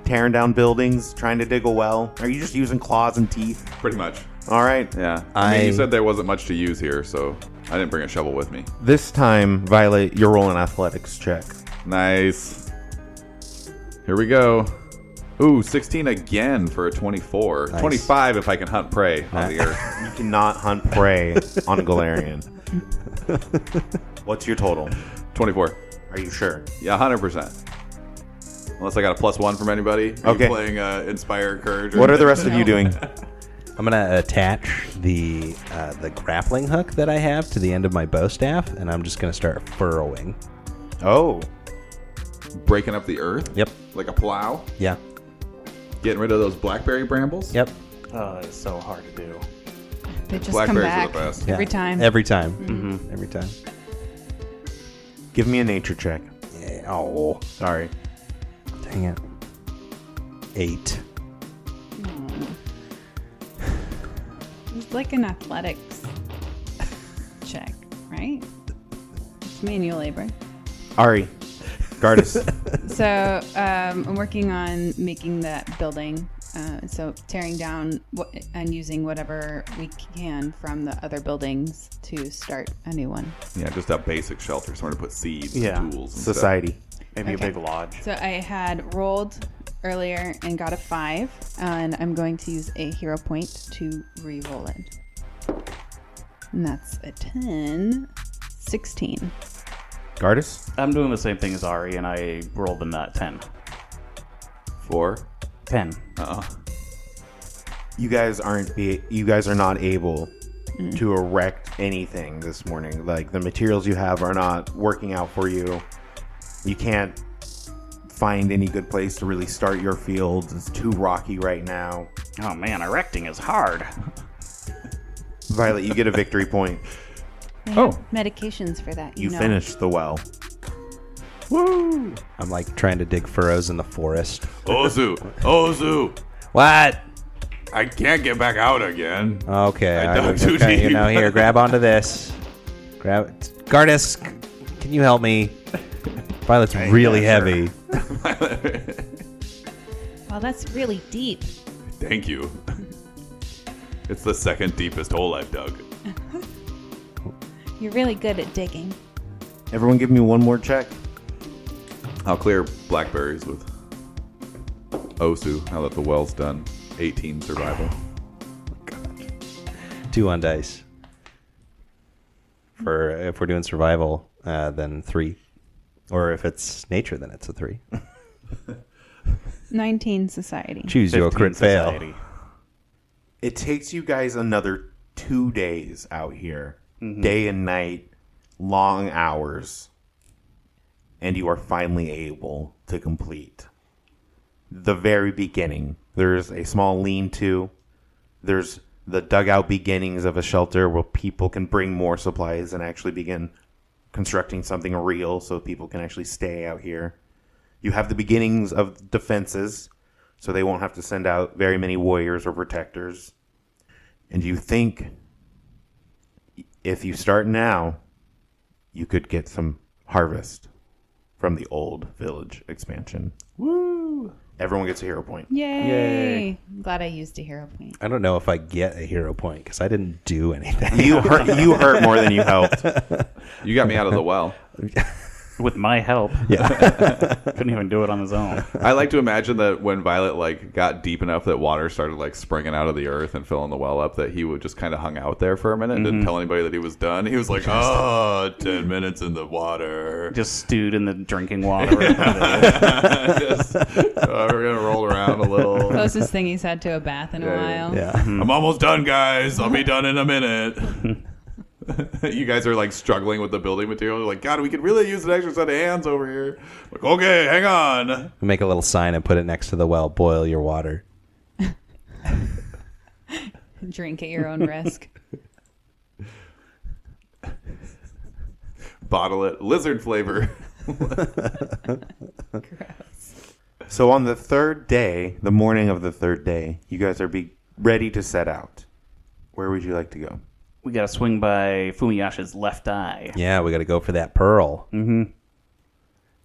tearing down buildings, trying to dig a well. Are you just using claws and teeth? Pretty much. All right. Yeah. I mean, you said there wasn't much to use here, so I didn't bring a shovel with me. This time, Violet, you're rolling athletics check. Nice. Here we go. Ooh, 16 again for a 24. Nice. 25 if I can hunt prey on the earth. You cannot hunt prey on Galarian. What's your total? 24. Are you sure? Yeah, 100%. Unless I got a +1 from anybody. Are Okay. you playing Inspire Courage? What are the rest of you doing? I'm gonna attach the grappling hook that I have to the end of my bow staff, and I'm just gonna start furrowing. Oh. Breaking up the earth? Yep. Like a plow? Yeah. Getting rid of those blackberry brambles? Yep. Oh, it's so hard to do. They just Blackberries come are back the best. Yeah. every time. Every time. Every time. Give me a nature check. Yeah. Oh, Sorry. dang it. 8. It's like an athletics check, right? It's manual labor. Ari, Gardas. So I'm working on making that building. So tearing down and using whatever we can from the other buildings to start a new one. Yeah, just a basic shelter, somewhere to put seeds, Yeah. and tools, and Society. Maybe Okay. a big lodge. So I had rolled earlier and got a 5, and I'm going to use a hero point to re-roll it. And that's a 10, 16. Gardas? I'm doing the same thing as Ari, and I rolled a nut 10. 4. 10. You guys are not able to erect anything this morning. Like, the materials you have are not working out for you. You can't find any good place to really start your field. It's too rocky right now. Oh man, erecting is hard. Violet, you get a victory point. They Oh. have medications for that. You know. finished the well. Woo! I'm like trying to dig furrows in the forest. Ozu! What? I can't get back out again. Okay. I dug too okay, deep. You know, here, grab onto this. Grab it. Gardas, can you help me? Violet's really yeah, sure. heavy. Wow, that's really deep. Thank you. It's the second deepest hole I've dug. You're really good at digging. Everyone give me one more check. I'll clear blackberries with Osu now that the well's done. 18 survival. 2 on dice. For if we're doing survival, then 3. Or if it's nature, then it's a 3. 19 society. Choose your 15 crit fail. society. It takes you guys another 2 days out here. Day and night, long hours. And you are finally able to complete the very beginning. There's a small lean-to. There's the dugout beginnings of a shelter where people can bring more supplies and actually begin constructing something real so people can actually stay out here. You have the beginnings of defenses, so they won't have to send out very many warriors or protectors. And you think if you start now, you could get some harvest from the old village expansion. Woo! Everyone gets a hero point. Yay! I'm glad I used a hero point. I don't know if I get a hero point because I didn't do anything. You hurt more than you helped. You got me out of the well. With my help. Yeah. Couldn't even do it on his own. I like to imagine that when Violet got deep enough that water started springing out of the earth and filling the well up, that he would just kind of hung out there for a minute and didn't tell anybody that he was done. He was like, 10 minutes in the water. Just stewed in the drinking water. Just, we're gonna roll around a little. Closest thing he's had to a bath in a while. Yeah. I'm almost done, guys. I'll be done in a minute. You guys are struggling with the building material. You're like, God, we could really use an extra set of hands over here. Like, okay, hang on. Make a little sign and put it next to the well. Boil your water. Drink at your own risk. Bottle it. Lizard flavor. Gross. So on the third day, the morning of the third day, you guys are ready to set out. Where would you like to go? We gotta swing by Fumiyashi's left eye. Yeah, we got to go for that pearl. Mm-hmm.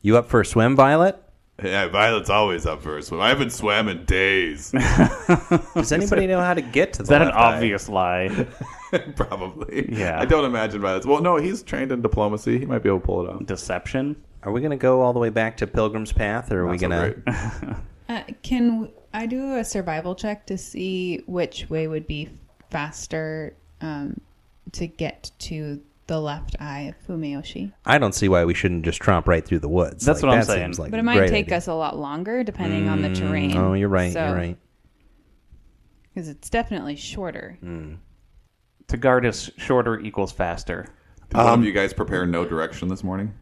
You up for a swim, Violet? Yeah, Violet's always up for a swim. I haven't swam in days. Does anybody know how to get to the Is that an left eye? obvious lie? Probably. Yeah. I don't imagine Violet's. Well, no, he's trained in diplomacy. He might be able to pull it off. Deception? Are we going to go all the way back to Pilgrim's Path, or are we Not so going great. to... Can I do a survival check to see which way would be faster to get to the left eye of Fumiyoshi? I don't see why we shouldn't just tromp right through the woods. That's what I'm that saying. seems like But a it might great take idea. us a lot longer depending on the terrain. Oh, you're right. You're right. Because it's definitely shorter. To guard us, shorter equals faster. Did one of you guys prepare no direction this morning?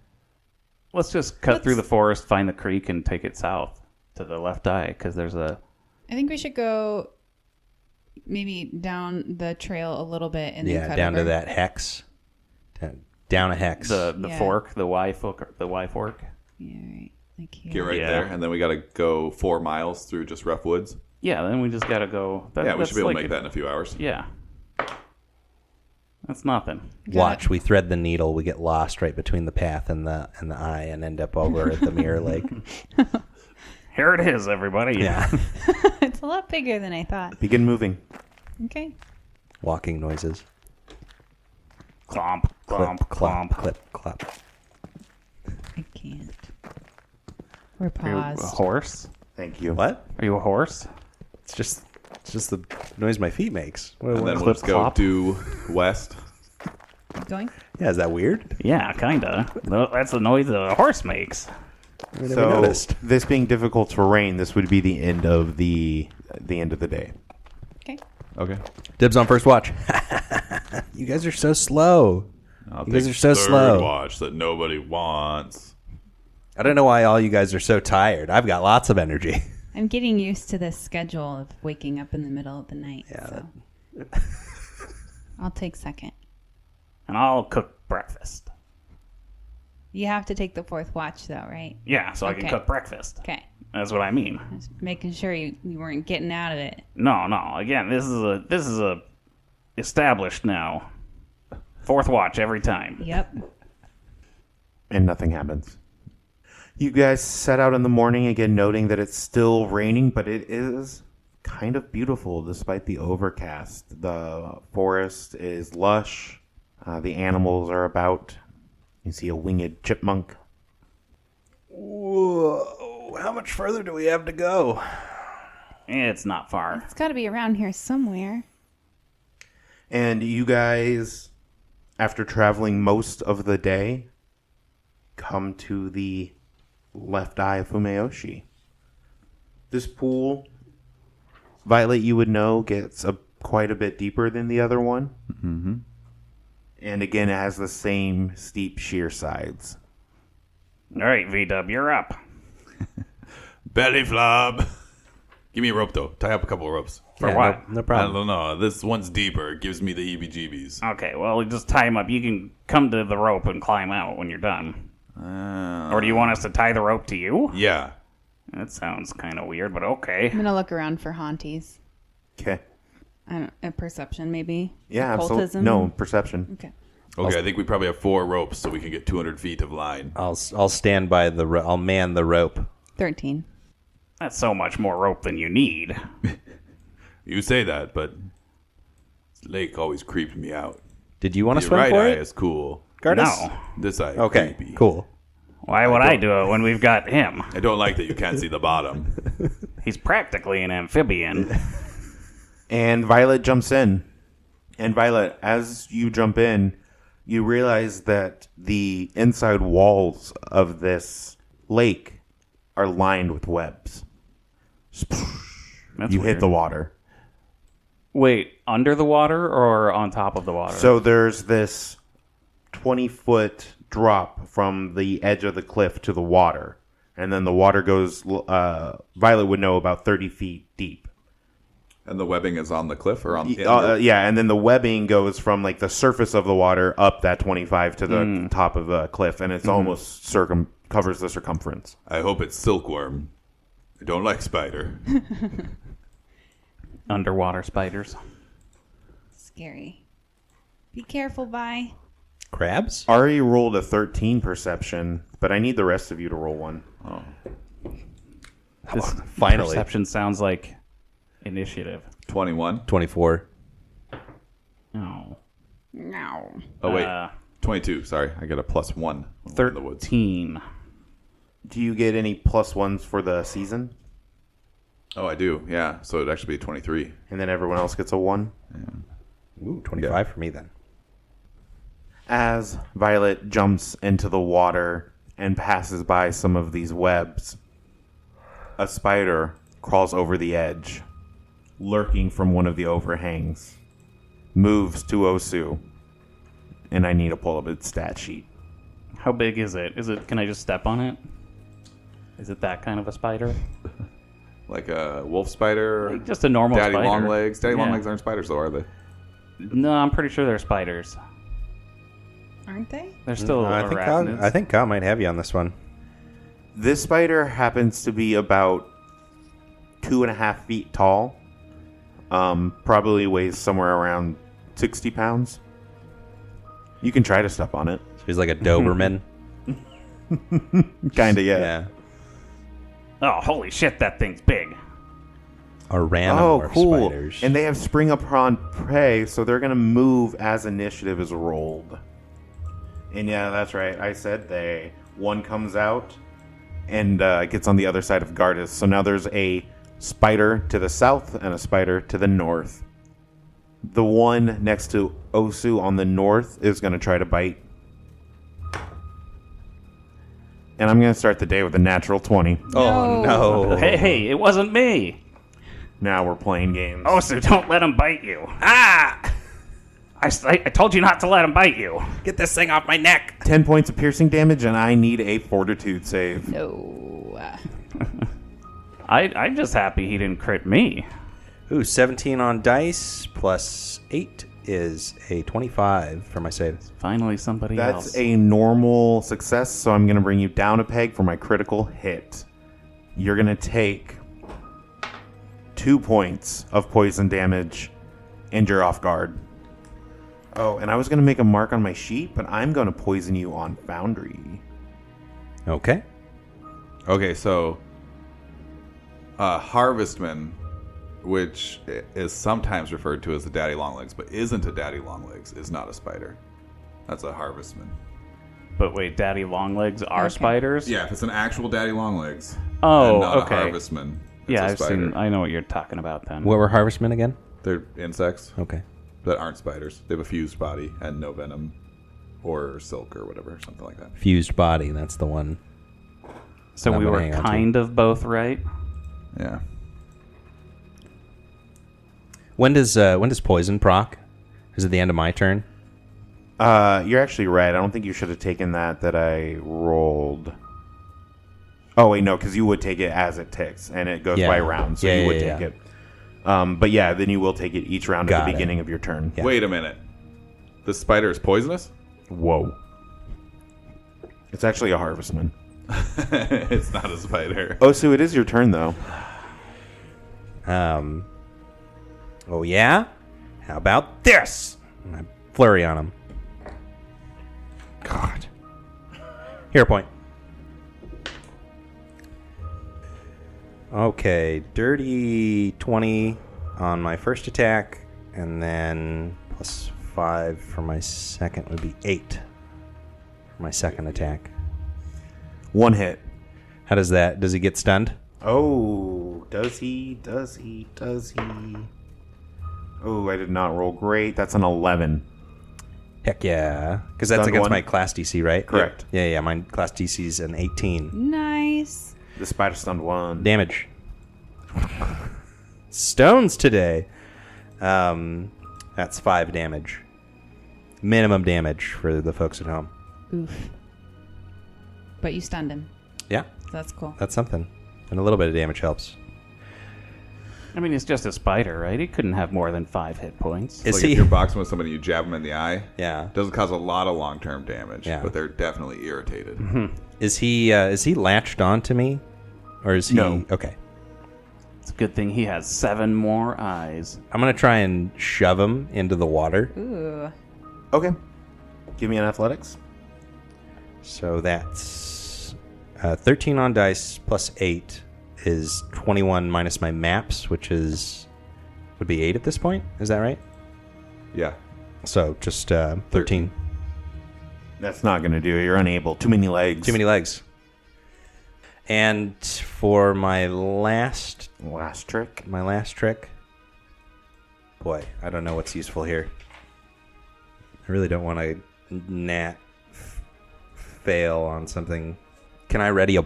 Let's just cut through the forest, find the creek, and take it south to the left eye, because there's a... I think we should go maybe down the trail a little bit and then Yeah, cut down to over. that hex. Down a hex. The Yeah. fork, the Y fork, the Y fork. Yeah, right. Like here. Get right Yeah. there, and then we got to go 4 miles through just rough woods. Yeah, then we just gotta go. Yeah, we that's should be able to like make that in a few hours. Yeah, that's nothing. Watch, we thread the needle, we get lost right between the path and the eye and end up over at the Mirror Lake. Here it is, everybody. Yeah. It's a lot bigger than I thought. Begin moving. Okay. Walking noises. Clomp, clomp, Clip, clop, clomp. clip, clop. I can't. We're Are you a paused. horse? Thank you. What? Are you a horse? It's just the noise my feet makes. What, And then what- we'll just go clop. due west. Going? yeah, is that weird? Yeah, kinda. That's the noise a horse makes. I never So noticed. this being difficult terrain, this would be the end of the end of the day. Okay. Okay. Dibs on first watch. You guys are so slow. I'll You guys take are so third slow. watch that nobody wants. I don't know why all you guys are so tired. I've got lots of energy. I'm getting used to this schedule of waking up in the middle of the night. Yeah, So. I'll take second. And I'll cook breakfast. You have to take the fourth watch, though, right? Yeah, so I can Okay. cook breakfast. Okay. That's what I mean. Just making sure you weren't getting out of it. No. Again, this is a established now. Fourth watch every time. Yep. And nothing happens. You guys set out in the morning, again noting that it's still raining, but it is kind of beautiful despite the overcast. The forest is lush. The animals are about. You see a winged chipmunk. Whoa, how much further do we have to go? It's not far. It's got to be around here somewhere. And you guys, after traveling most of the day, come to the left eye of Fumeyoshi. This pool, Violet, you would know, gets quite a bit deeper than the other one. Mm-hmm. And again, it has the same steep sheer sides. All right, V-Dub, you're up. Belly flop. Give me a rope, though. Tie up a couple of ropes. For Yeah, what? No I problem. don't know. This one's deeper. It gives me the heebie-jeebies. Okay, well, just tie him up. You can come to the rope and climb out when you're done. Or do you want us to tie the rope to you? Yeah. That sounds kind of weird, but okay. I'm going to look around for haunties. Okay. I don't, a perception, maybe? Yeah, absolutely. Occultism? No, perception. Okay. Okay, I think we probably have 4 ropes, so we can get 200 feet of line. I'll stand by I'll man the rope. 13. That's so much more rope than you need. You say that, but this lake always creeped me out. Did you want to Your swim right for eye it, is cool. Gardas? No. This eye Okay, creepy. cool. Why would I do it when we've got him? I don't like that you can't see the bottom. He's practically an amphibian. And Violet jumps in. And Violet, as you jump in, you realize that the inside walls of this lake are lined with webs. That's You weird. hit the water. Wait, under the water or on top of the water? So there's this 20-foot drop from the edge of the cliff to the water. And then the water goes, Violet would know, about 30 feet deep. And the webbing is on the cliff or on the Yeah, and then the webbing goes from like the surface of the water up that 25 to the top of the cliff, and it's almost covers the circumference. I hope it's silkworm. I don't like spider. Underwater spiders. Scary. Be careful, Vi. Crabs? Ari rolled a 13 perception, but I need the rest of you to roll one. This Finally. perception sounds like initiative. 21. 24. No. No. Oh, wait. 22. Sorry. I get a +1 when we're in the woods. 13. Do you get any plus ones for the season? Oh, I do. Yeah. So it'd actually be 23. And then everyone else gets a 1? Ooh, 25 for me then. As Violet jumps into the water and passes by some of these webs, a spider crawls over the edge, lurking from one of the overhangs, moves to Osu, and I need to pull up its stat sheet. How big is it? Can I just step on it? Is it that kind of a spider? Like a wolf spider. Like just a normal Daddy spider. long legs. Daddy long Yeah. legs aren't spiders, though, are they? No, I'm pretty sure they're spiders. Aren't they? They're still arachnids. I think Kyle might have you on this one. This spider happens to be about 2.5 feet tall. Probably weighs somewhere around 60 pounds. You can try to step on it. So he's like a Doberman. Kinda, yeah. Oh, holy shit, that thing's big. Or random Oh, morph cool. spiders. And they have spring upon prey, so they're going to move as initiative is rolled. And yeah, that's right. I said they. One comes out and gets on the other side of Gardas. So now there's a spider to the south and a spider to the north. The one next to Osu on the north is going to try to bite. And I'm going to start the day with a natural 20. Oh, no. Hey, it wasn't me. Now we're playing games. Oh, so don't let him bite you. Ah! I told you not to let him bite you. Get this thing off my neck. 10 points of piercing damage, and I need a fortitude save. No. I'm just happy he didn't crit me. Ooh, 17 on dice plus 8 is a 25 for my save. Finally, somebody else. That's a normal success, so I'm going to bring you down a peg for my critical hit. You're going to take 2 points of poison damage, and you're off guard. Oh, and I was going to make a mark on my sheet, but I'm going to poison you on Foundry. Okay. Okay, so Harvestman, which is sometimes referred to as the daddy longlegs, but isn't a daddy longlegs, is not a spider. That's a harvestman. But wait, daddy longlegs are Okay. spiders? Yeah, if it's an actual daddy longlegs, Oh, and not okay. a harvestman, it's Yeah, a I've spider. seen. I know what you're talking about then. What were harvestmen again? They're insects Okay. that aren't spiders. They have a fused body and no venom or silk or whatever, something like that. Fused body, that's the one. So I'm we gonna were hang on to. kind of both right. Yeah. When does poison proc? Is it the end of my turn? You're actually right. I don't think you should have taken that I rolled. Oh, wait, no, because you would take it as it ticks, and it goes Yeah. by round, so Yeah, you would yeah, take it. But yeah, then you will take it each round at Got the it. beginning of your turn. Yeah. Wait a minute. The spider is poisonous? Whoa. It's actually a harvestman. It's not a spider. Oh, so it is your turn, though. Oh yeah? How about this? And I flurry on him. God. Hero point. Okay, dirty 20 on my first attack, and then plus 5 for my second would be 8 for my second attack. One hit. How does that? Does he get stunned? Oh, does he? Oh, I did not roll great. That's an 11. Heck yeah. Because that's Stunned against one? my class DC, right? Correct. Yeah, my class DC is an 18. Nice. The spider stunned one. Damage. Stones today. That's 5 damage. Minimum damage for the folks at home. Oof. But you stunned him. Yeah, So that's cool. that's something. And a little bit of damage helps. I mean, it's just a spider, right? He couldn't have more than 5 hit points. Is Like he? if you're boxing with somebody, you jab them in the eye. Yeah. Doesn't cause a lot of long-term damage, Yeah. but they're definitely irritated. Is he latched onto me? Or is he? No. Okay. It's a good thing he has 7 more eyes. I'm going to try and shove him into the water. Ooh. Okay. Give me an athletics. So that's 13 on dice plus 8 is 21 minus my maps, which would be 8 at this point. Is that right? Yeah. So just 13. That's not going to do it. You're unable. Too many legs. Too many legs. And for my last Last trick. trick, boy, I don't know what's useful here. I really don't want to fail on something. Can I ready a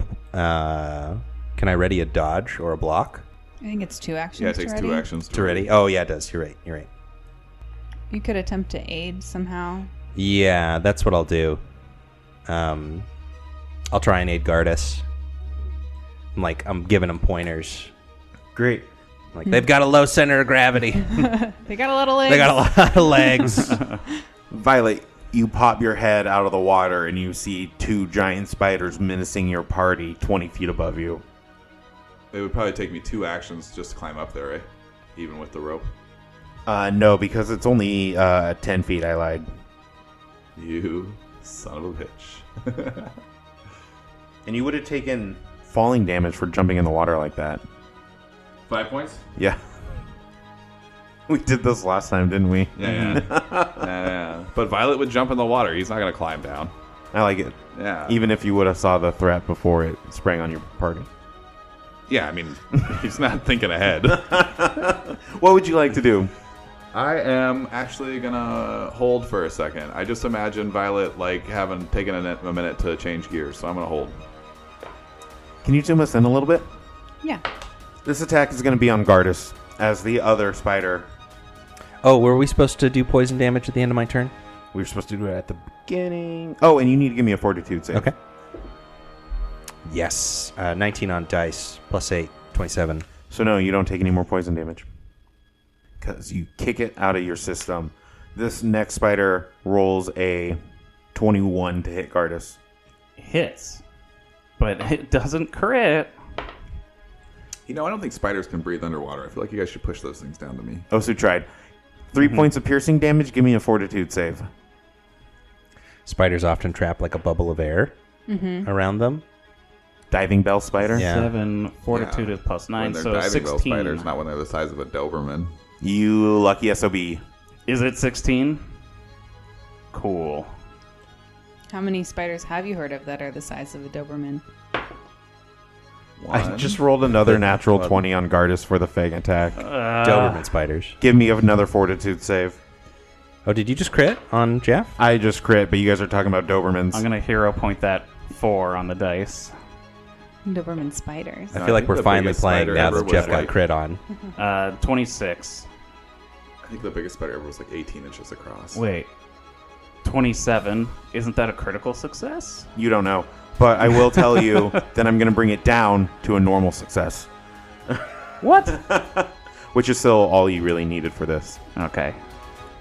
dodge or a block I think it's 2 actions. Yeah, it takes already. 2 actions to ready? Oh yeah, it does. You're right. You could attempt to aid somehow. Yeah, that's what I'll do. I'll try and aid Gardas. I'm giving them pointers. Great. They've got a low center of gravity. They got a lot of legs. They got a lot of legs. Violet, you pop your head out of the water and you see 2 giant spiders menacing your party 20 feet above you. It would probably take me 2 actions just to climb up there, right? Even with the rope. No, because it's only 10 feet. I lied. You son of a bitch. And you would have taken falling damage for jumping in the water like that. 5 points? Yeah. We did this last time, didn't we? Yeah. Yeah. But Violet would jump in the water. He's not going to climb down. I like it. Yeah. Even if you would have saw the threat before it sprang on your party. Yeah, I mean, he's not thinking ahead. What would you like to do? I am actually going to hold for a second. I just imagine Violet, like, having taken a minute to change gears, so I'm going to hold. Can you zoom us in a little bit? Yeah. This attack is going to be on Gardas as the other spider. Oh, were we supposed to do poison damage at the end of my turn? We were supposed to do it at the beginning. Oh, and you need to give me a fortitude save. Okay. Yes. 19 on dice, plus 8, 27. So no, you don't take any more poison damage. Because you kick it out of your system. This next spider rolls a 21 to hit Gardas. Hits. But it doesn't crit. You know, I don't think spiders can breathe underwater. I feel like you guys should push those things down to me. Osu tried. 3 points of piercing damage. Give me a fortitude save. Spiders often trap like a bubble of air around them. Diving bell spider. Yeah. 7, fortitude Yeah. is plus 9, When they're so diving bell 16. spiders, not when they're the size of a Doberman. You lucky SOB. Is it 16? Cool. How many spiders have you heard of that are the size of a Doberman? I just rolled another natural 20 on Gardas for the Fang attack. Doberman spiders. Give me another fortitude save. Oh, did you just crit on Jeff? I just crit, but you guys are talking about Dobermans. I'm going to hero point that 4 on the dice. Doberman spiders. I No, feel I like think we're the finally biggest playing spider now ever that was Jeff got like- crit on. 26. I think the biggest spider ever was like 18 inches across. Wait. 27. Isn't that a critical success? You don't know. But I will tell you that I'm going to bring it down to a normal success. What? Which is still all you really needed for this. Okay.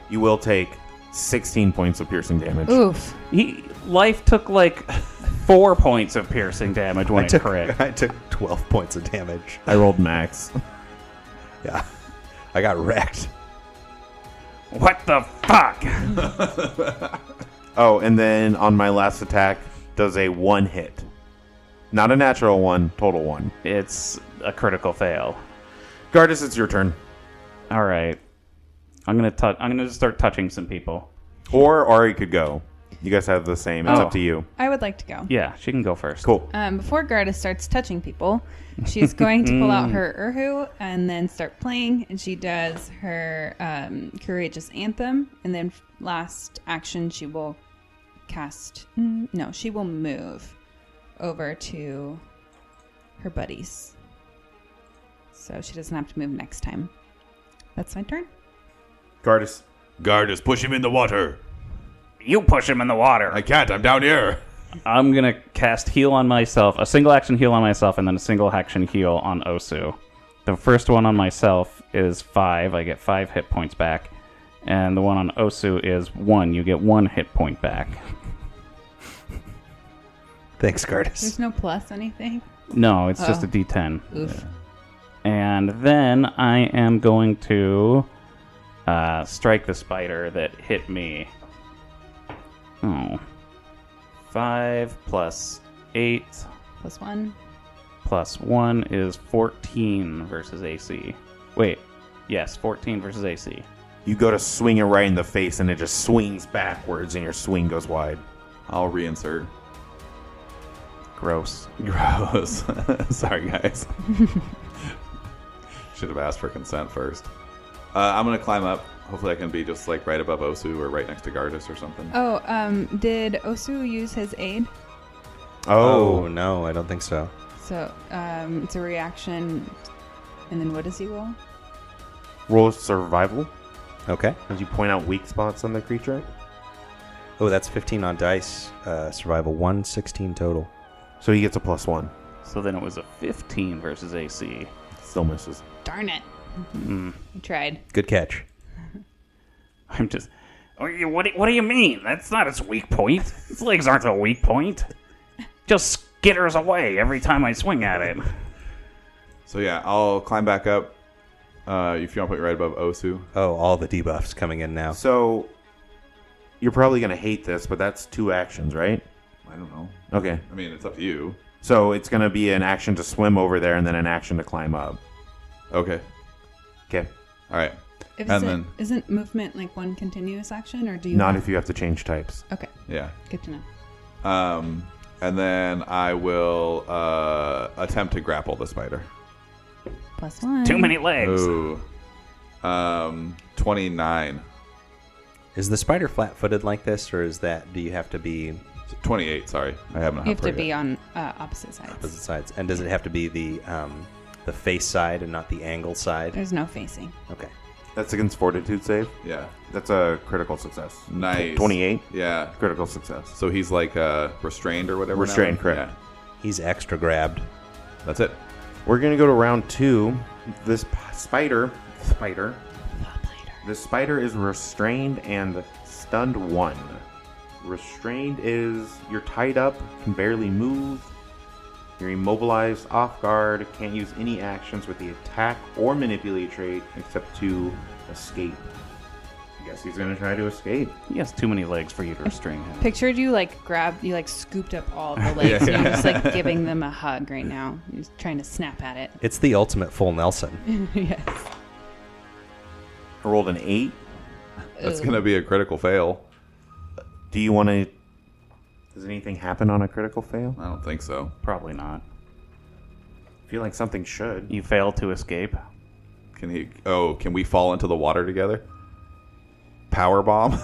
You will take 16 points of piercing damage. Oof. Life took like 4 points of piercing damage when it crit. I took 12 points of damage. I rolled max. Yeah. I got wrecked. What the fuck? Oh, and then on my last attack, does a 1 hit. Not a natural 1, total 1. It's a critical fail. Gardas, it's your turn. All right. I'm gonna start touching some people. Or Ari could go. You guys have the same. It's Oh. up to you. I would like to go. Yeah, she can go first. Cool. Before Garda starts touching people, she's going to pull out her Urhu and then start playing. And she does her Courageous Anthem. And then last action, she will she will move over to her buddies. So she doesn't have to move next time. That's my turn. Gardas. Gardas, push him in the water. You push him in the water. I can't. I'm down here. I'm gonna cast heal on myself, a single action heal on myself, and then a single action heal on Osu. The first one on myself is 5. I get 5 hit points back, and the one on Osu is 1. You get 1 hit point back. Thanks, Gardas. There's no plus anything. No, it's just Oh. a D10. Oof. And then I am going to strike the spider that hit me. Oh. 5 plus 8 Plus 1. plus 1 is 14 versus AC. Wait. Yes, 14 versus AC. You go to swing it right in the face, and it just swings backwards, and your swing goes wide. I'll reinsert. Gross. Gross. Sorry, guys. Should have asked for consent first. I'm going to climb up. Hopefully I can be just like right above Osu or right next to Gardas or something. Oh, did Osu use his aid? Oh, no, I don't think so. So, it's a reaction. And then what does he roll? Roll survival Okay. as you point out weak spots on the creature. Oh, that's 15 on dice. Survival 1, 16 total. So he gets a +1. So then it was a 15 versus AC. Still misses. Darn it. I tried. Good catch. I'm just... What do you mean? That's not its weak point. Its legs aren't a weak point. Just skitters away every time I swing at it. So yeah, I'll climb back up. If you want to put me right above Osu. Oh, all the debuffs coming in now. So you're probably going to hate this, but that's 2 actions, right? I don't know. Okay. I mean, it's up to you. So it's going to be an action to swim over there and then an action to climb up. Okay. Okay. All right. Isn't movement like one continuous action, or do you? Not if you have to change types. Okay, Yeah. good to know. And then I will attempt to grapple the spider. +1. Too many legs. Ooh. 29. Is the spider flat-footed like this, or do you have to be 28, sorry. I haven't You have to yet. be on opposite sides. opposite sides? And does it have to be the face side and not the angle side? There's no facing. Okay. That's against fortitude save. Yeah. That's a critical success. Nice. 28. Yeah. Critical success. So he's like restrained or whatever. Restrained, now? correct. Yeah. He's extra grabbed. That's it. We're going to go to round 2. This spider. This spider is restrained and stunned 1. Restrained is you're tied up, can barely move. You're immobilized, off guard, can't use any actions with the attack or manipulate trait except to escape. I guess he's going to try to escape. He has too many legs for you to restrain him. Pictured you scooped up all of the legs. And you're just like giving them a hug right now. You're just trying to snap at it. It's the ultimate full Nelson. Yes. I rolled an 8. That's going to be a critical fail. Do you want to... Does anything happen on a critical fail? I don't think so. Probably not. I feel like something should. You fail to escape. Can we fall into the water together? Power bomb?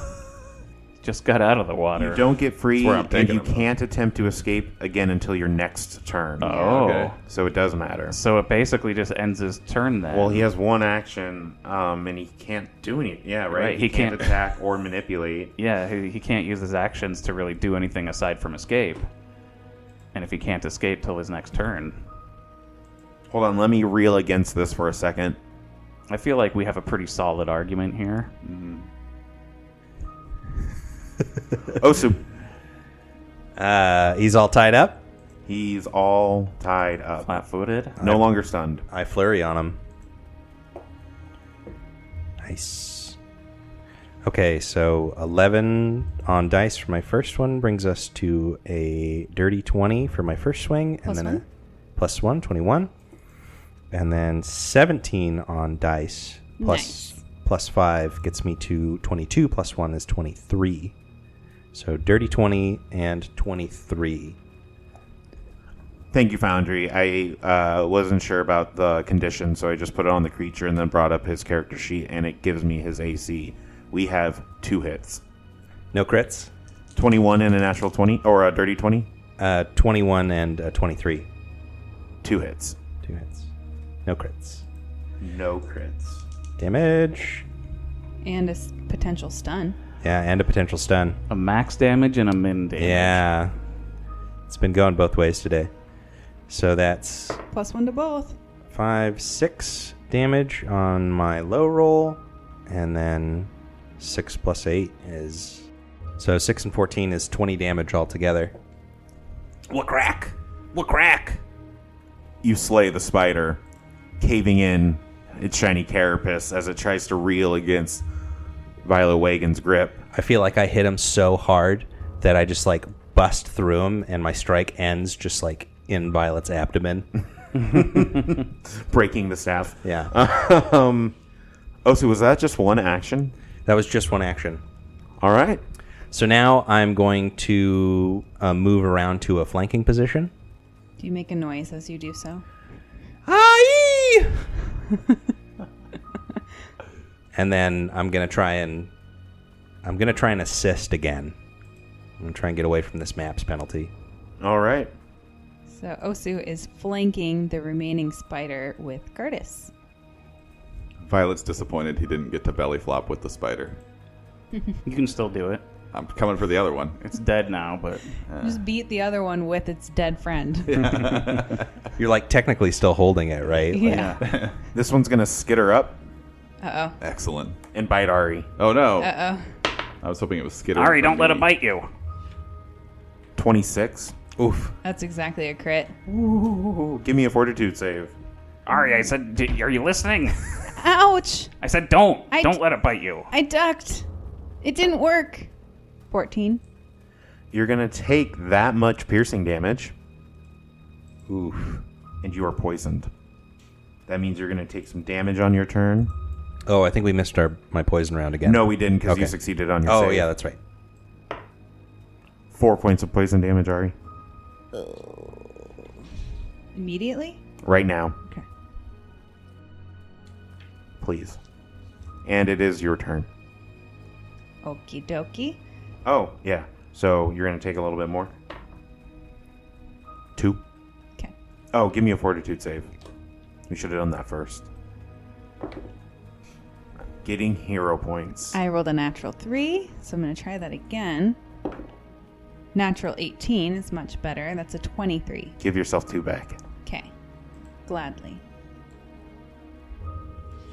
Just got out of the water. You don't get free, where I'm and taking you him. can't attempt to escape again until your next turn. Oh. Okay. So it does matter. So it basically just ends his turn then. Well, he has one action, and he can't do anything. Yeah, right. Right, He he can't can't- attack or manipulate. Yeah, he can't use his actions to really do anything aside from escape. And if he can't escape till his next turn, Hold on, let me reel against this for a second. I feel like we have a pretty solid argument here. Osu, He's all tied up. he's all tied up. Flat-footed. No longer stunned. I flurry on him. Nice. Okay, so 11 on dice for my first one brings us to a dirty 20 for my first swing. Plus and then one? a plus 1, 21. And then 17 on dice plus 5 gets me to 22 plus 1 is 23. So dirty 20 and 23. Thank you, Foundry. I wasn't sure about the condition, so I just put it on the creature and then brought up his character sheet, and it gives me his AC. We have 2 hits. No crits? 21 and a natural 20, or a dirty 20. 21 and 23. 2 hits. 2 hits. No crits. No crits. Damage. And a potential stun. Yeah, and a potential stun. A max damage and a min damage. Yeah. It's been going both ways today. So that's +1 to both. 5, 6 damage on my low roll. And then 6 plus 8 is... So 6 and 14 is 20 damage altogether. What crack? What crack? You slay the spider, caving in its shiny carapace as it tries to reel against Violet Wagon's grip. I feel like I hit him so hard that I just like bust through him and my strike ends just like in Violet's abdomen. Breaking the staff. Yeah. Oh, so was that just one action? That was just one action. All right. So now I'm going to move around to a flanking position. Do you make a noise as you do so? Aye! And then I'm gonna try and assist again. I'm gonna try and get away from this maps penalty. All right. So Osu is flanking the remaining spider with Curtis. Violet's disappointed he didn't get to belly flop with the spider. You can still do it. I'm coming for the other one. It's dead now, but Just beat the other one with its dead friend. You're like technically still holding it, right? Like, Yeah. This one's gonna skitter up Uh-oh. Excellent. and bite Ari. Oh no. Uh-oh. I was hoping it was skitter. Ari, don't let it bite you. 26. oof. That's exactly a crit. Ooh, give me a fortitude save. Ari, I said, are you listening? Ouch! I said, don't I- let it bite you. I ducked. It didn't work. 14. You're gonna take that much piercing damage. Oof. and you are poisoned. That means you're going to take some damage on your turn. Oh, I think we missed my poison round again. No, we didn't because you Okay. succeeded on your Oh, save. yeah, that's right. 4 points of poison damage, Ari. Immediately? Right now. Okay. Please. And it is your turn. Okie dokie. Oh, yeah. So you're going to take a little bit more? 2. Okay. Oh, give me a fortitude save. We should have done that first. Getting hero points. I rolled a natural 3, so I'm going to try that again. Natural 18 is much better. That's a 23. Give yourself 2 back. Okay. Gladly.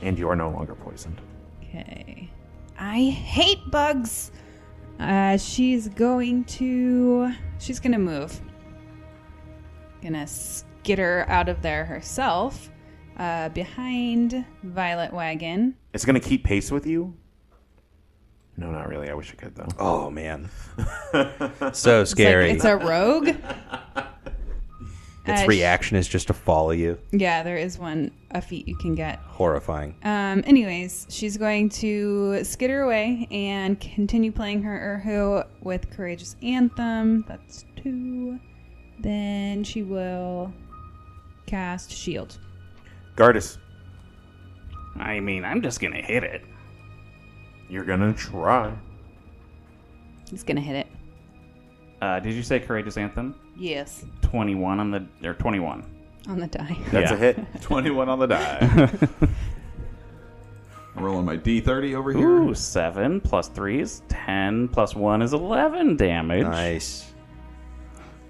And you are no longer poisoned. Okay. I hate bugs. She's going to move. Gonna skitter out of there herself. Behind Violet Wagon. It's going to keep pace with you? No, not really. I wish it could, though. Oh, man. So scary. It's a rogue. Its reaction is just to follow you. Yeah, there is a feat you can get. Horrifying. Anyways, she's going to skitter away and continue playing her Urhu with Courageous Anthem. That's 2. Then she will cast Shield. Gardas, I mean, I'm just gonna hit it. you're going to try. He's gonna hit it. Did you say Courageous Anthem? Yes. 21 on the... Or 21. On the die. That's Yeah. a hit. 21 on the die. I'm rolling my D30 over here. Ooh, 7 plus 3 is 10 plus 1 is 11 damage. Nice.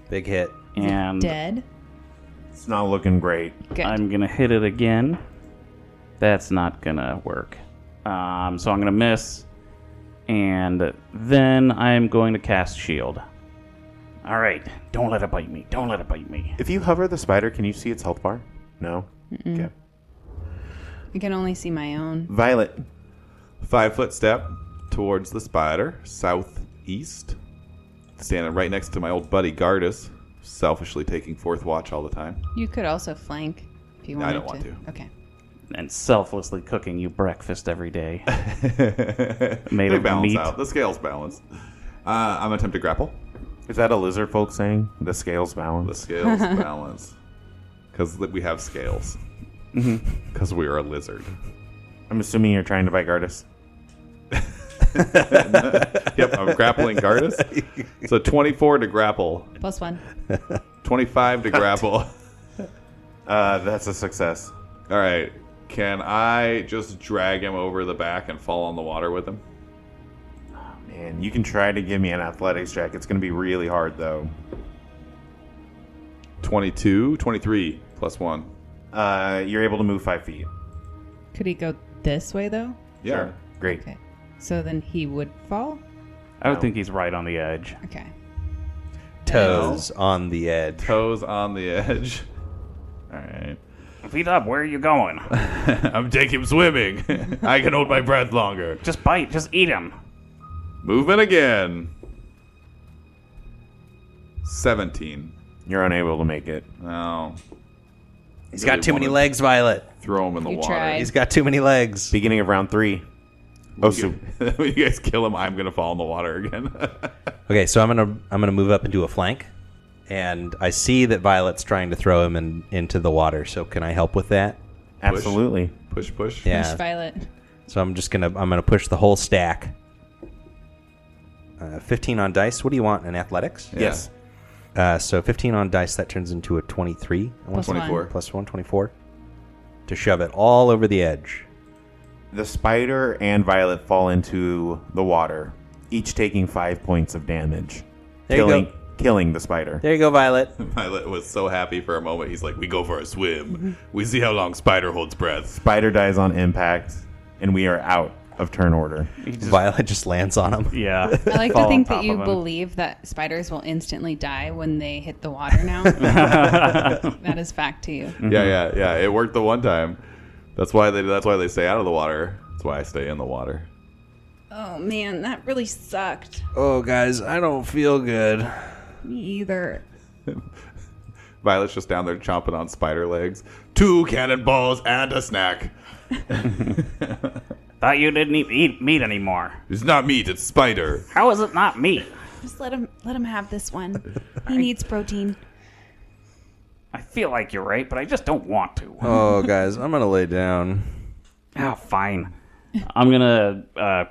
Big hit. And Dead. It's not looking great. Good. I'm going to hit it again. That's not going to work. So I'm going to miss. And then I'm going to cast Shield. All right. Don't let it bite me. Don't let it bite me. If you hover the spider, can you see its health bar? No? Okay. I can only see my own. Violet, 5-foot step towards the spider, southeast. Standing right next to my old buddy Gardas, selfishly taking 4th watch all the time. You could also flank if you wanted I don't want to. Okay. And selflessly cooking you breakfast every day. Made They of balance meat. out. The scales balance. I'm going to attempt to grapple. is that a lizard folk saying? The scales The balance. scales balance. Because we have scales. Because we are a lizard. I'm assuming you're trying to bite Gardas. Yep, I'm grappling Gardas. So 24 to grapple. +1. 25 to grapple. That's a success. All right. Can I just drag him over the back and fall on the water with him? Man, you can try to give me an athletics check. It's going to be really hard, though. 22, 23 plus 1. You're able to move 5 feet. Could he go this way though? Yeah. Sure. Great. Okay. So then he would fall? I would think he's right on the edge. Okay. Toes on the edge. Toes on the edge. All right. Feet up. Where are you going? I'm taking swimming. I can hold my breath longer. Just bite. Just eat him. Movement again. 17. You're unable to make it. Oh. He's got too many legs, Violet. Throw him in the You water. tried. He's got too many legs. Beginning of round 3. Oh, so When you guys kill him, I'm gonna fall in the water again. Okay, so I'm gonna move up and do a flank, and I see that Violet's trying to throw him into the water. So can I help with that? absolutely. Push, push. Yeah. Push Violet. So I'm gonna push the whole stack. 15 on dice. What do you want in athletics? Yeah. Yes. So 15 on dice, that turns into a 23. I want Plus 24. plus 1, 24. To shove it all over the edge. The spider and Violet fall into the water, each taking 5 points of damage. There you go. Killing the spider. There you go, Violet. Violet was so happy for a moment. He's like, We go for a swim. We see how long Spider holds breath. Spider dies on impact, and we are out of turn order. He just, Violet just lands on him. yeah. I like Fall to on think top that you of him. believe that spiders will instantly die when they hit the water now. That is fact to you. yeah. It worked the one time. That's why they stay out of the water. That's why I stay in the water. Oh man, that really sucked. Oh, guys, I don't feel good. Me either. Violet's just down there chomping on spider legs. 2 cannonballs and a snack. Thought you didn't eat meat anymore. It's not meat, it's spider. How is it not meat? Just let him have this one. He needs protein. I feel like you're right, but I just don't want to. Oh, guys, I'm gonna lay down. Oh, fine. I'm gonna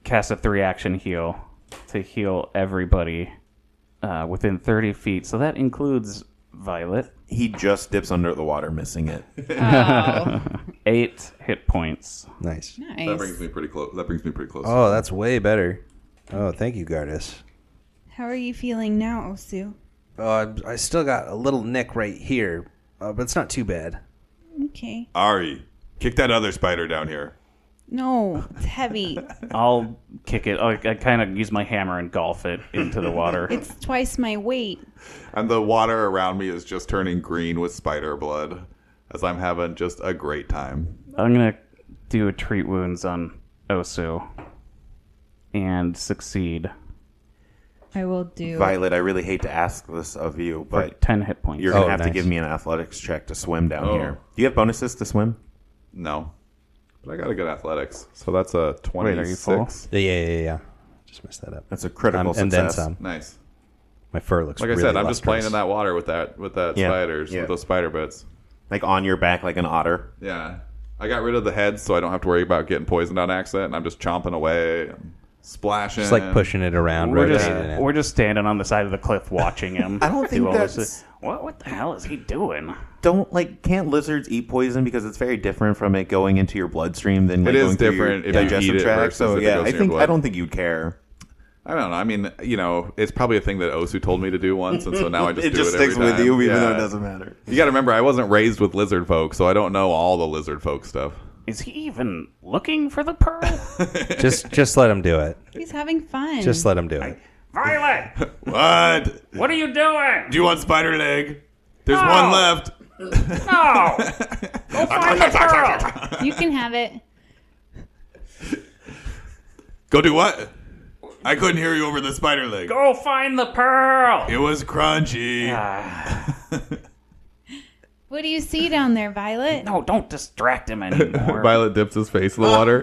cast a 3-action heal to heal everybody within 30 feet. So that includes Violet. He just dips under the water, missing it. Oh, 8 hit points. Nice. nice. That brings me pretty close. Oh, that's way better. Oh, thank you, Gardas. How are you feeling now, Osu? Oh, I still got a little nick right here, but it's not too bad. Okay. Ari, kick that other spider down here. No, it's heavy. I'll kick it. I kind of use my hammer and golf it into the water. It's twice my weight. And the water around me is just turning green with spider blood as I'm having just a great time. I'm going to do a treat wounds on Osu and succeed I will do. Violet, I really hate to ask this of you, for but 10 hit points. you're going to Oh, have to nice. give me an athletics check to swim down Oh. here. Do you have bonuses to swim? No. But I got a good athletics. So that's a 26. Wait, are you full? Yeah. Just messed that up. That's a critical And then success. some. Nice. My fur looks Like really I said, I'm just playing in lustrous. that water with that Yeah, spiders, yeah. with those spider bits. Like on your back like an otter. Yeah. I got rid of the heads so I don't have to worry about getting poisoned on accident. And I'm just chomping away and splashing. Just like pushing it around, rotating it. We're just standing on the side of the cliff watching him. I don't think do all this. that's- What the hell is he doing? Can't lizards eat poison because it's very different from it going into your bloodstream than like, It is going through your different if you digestive eat it tract. versus So if it yeah, goes I in your think blood. I don't think you'd care. I don't know. I mean, it's probably a thing that Osu told me to do once, and so now I just It do just it every sticks with time. you, even though Yeah. it doesn't matter. You got to remember, I wasn't raised with lizard folk, so I don't know all the lizard folk stuff. Is he even looking for the pearl? Just let him do it. He's having fun. Just let him do it. Violet, What? what are you doing? Do you want spider leg? There's No. one left. No! Go find the pearl! You can have it. Go do what? I couldn't hear you over the spider leg. Go find the pearl! It was crunchy. What do you see down there, Violet? No, don't distract him anymore. Violet dips his face in the water.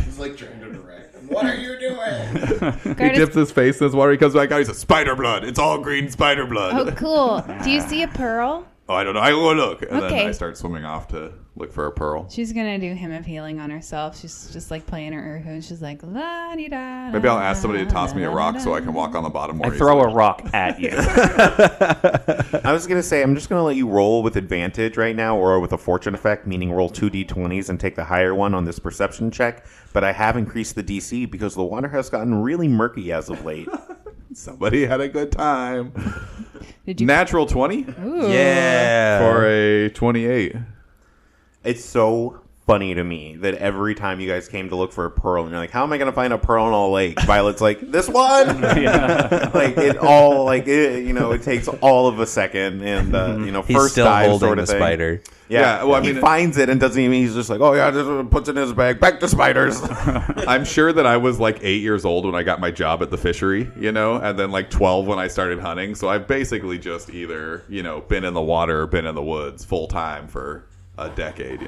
He's like trying to direct him. What are you doing? He Gardas- dips his face in his water. He comes back out. He's It's spider blood. It's all green spider blood. Oh, cool. Do you see a pearl? Oh, I don't know. I go look. and then Okay. I start swimming off to look for a pearl. She's gonna do hymn of healing on herself. She's just like playing her erhu, and she's like la di da. Maybe I'll ask somebody to toss me a rock so I can walk on the bottom more I throw easily. a rock at you. I was gonna say I'm just gonna let you roll with advantage right now, or with a fortune effect, meaning roll 2 d20s and take the higher one on this perception check. But I have increased the DC because the water has gotten really murky as of late. Somebody had a good time. Did you? Natural 20 Ooh. Yeah. for a 28. It's so funny to me that every time you guys came to look for a pearl, and you're like, "How am I going to find a pearl in a lake?" Violet's like, "This one." Like it all, it takes all of a second, and He's first still dive holding sort the of thing. spider. Yeah, well, I he mean- finds it and doesn't even. He's just like, "Oh yeah," just puts it in his bag. Back to spiders. I'm sure that I was like 8 years old when I got my job at the fishery, and then like 12 when I started hunting. So I've basically just either, been in the water or been in the woods full time for a decade,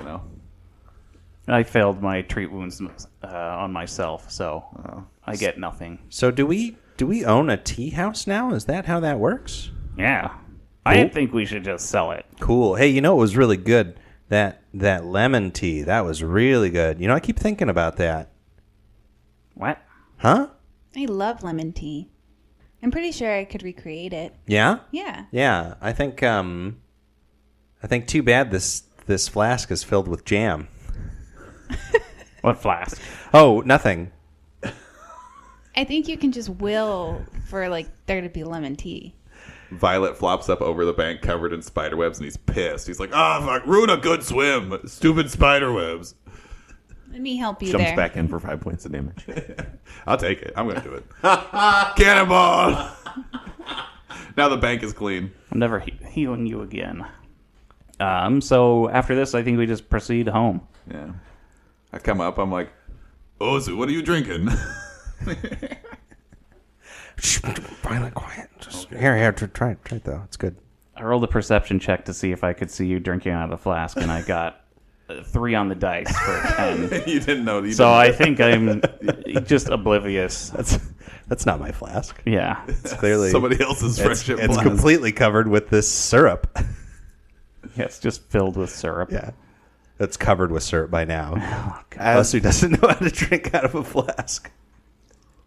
I failed my treat wounds on myself, so I get nothing. So do we own a tea house now? Is that how that works? Yeah. I think we should just sell it. Cool. Hey, it was really good. That lemon tea, that was really good. I keep thinking about that. What? Huh? I love lemon tea. I'm pretty sure I could recreate it. Yeah? Yeah. Yeah. I think too bad this flask is filled with jam. What flask? Oh, nothing. I think you can just will for there to be lemon tea. Violet flops up over the bank covered in spider webs and he's pissed. He's like, fuck, ruin a good swim. Stupid spider webs. Let me help you Jumps there. back in for 5 points of damage. I'll take it. I'm going to do it. Cannonball! Now the bank is clean. I'm never healing you again. So after this, I think we just proceed home. Yeah. I come up. I'm like, Ozu, what are you drinking? Shh, Violet, quiet. Just, here, try it though. It's good. I rolled a perception check to see if I could see you drinking out of the flask, and I got 3 on the dice for a 10. You didn't know. So I think I'm just oblivious. That's not my flask. Yeah. It's clearly somebody else's friendship. It's blast. completely covered with this syrup. Yeah, it's just filled with syrup. Yeah. It's covered with syrup by now. As, Who doesn't know how to drink out of a flask.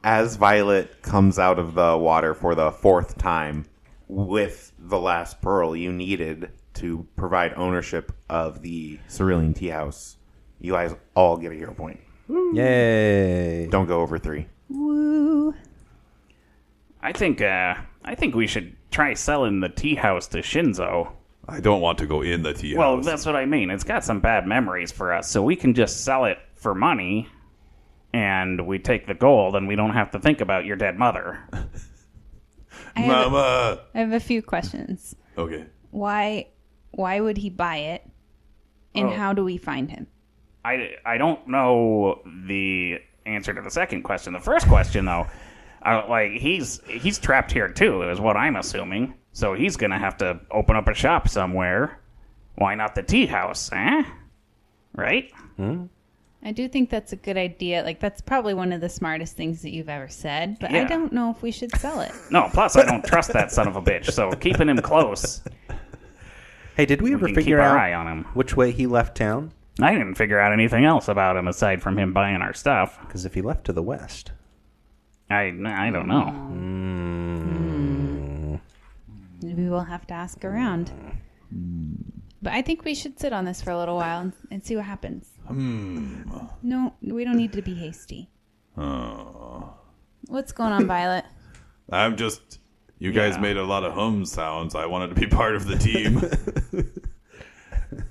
as Violet comes out of the water for the 4th time with the last pearl you needed to provide ownership of the Cerulean Tea House, you guys all get a hero point. Yay. Don't go over 3. Woo. I think we should try selling the tea house to Shinzo. I don't want to go in the tea Well, house. that's what I mean. It's got some bad memories for us, so we can just sell it for money, and we take the gold, and we don't have to think about your dead mother. I have a few questions. Okay. Why would he buy it? And how do we find him? I don't know the answer to the second question. The first question, though, he's trapped here too, is what I'm assuming. So he's gonna have to open up a shop somewhere. Why not the tea house, eh? Right? I do think that's a good idea. Like, that's probably one of the smartest things that you've ever said, but I Yeah. don't know if we should sell it. No, plus I don't trust that son of a bitch, so keeping him close, Hey, did we we ever can keep figure our out eye on him. which way he left town? I didn't figure out anything else about him aside from him buying our stuff. Because if he left to the west. I don't know. We will have to ask around. But I think we should sit on this for a little while and see what happens. No, we don't need to be hasty. What's going on, Violet? I'm just... You guys made a lot of hum sounds. I wanted to be part of the team.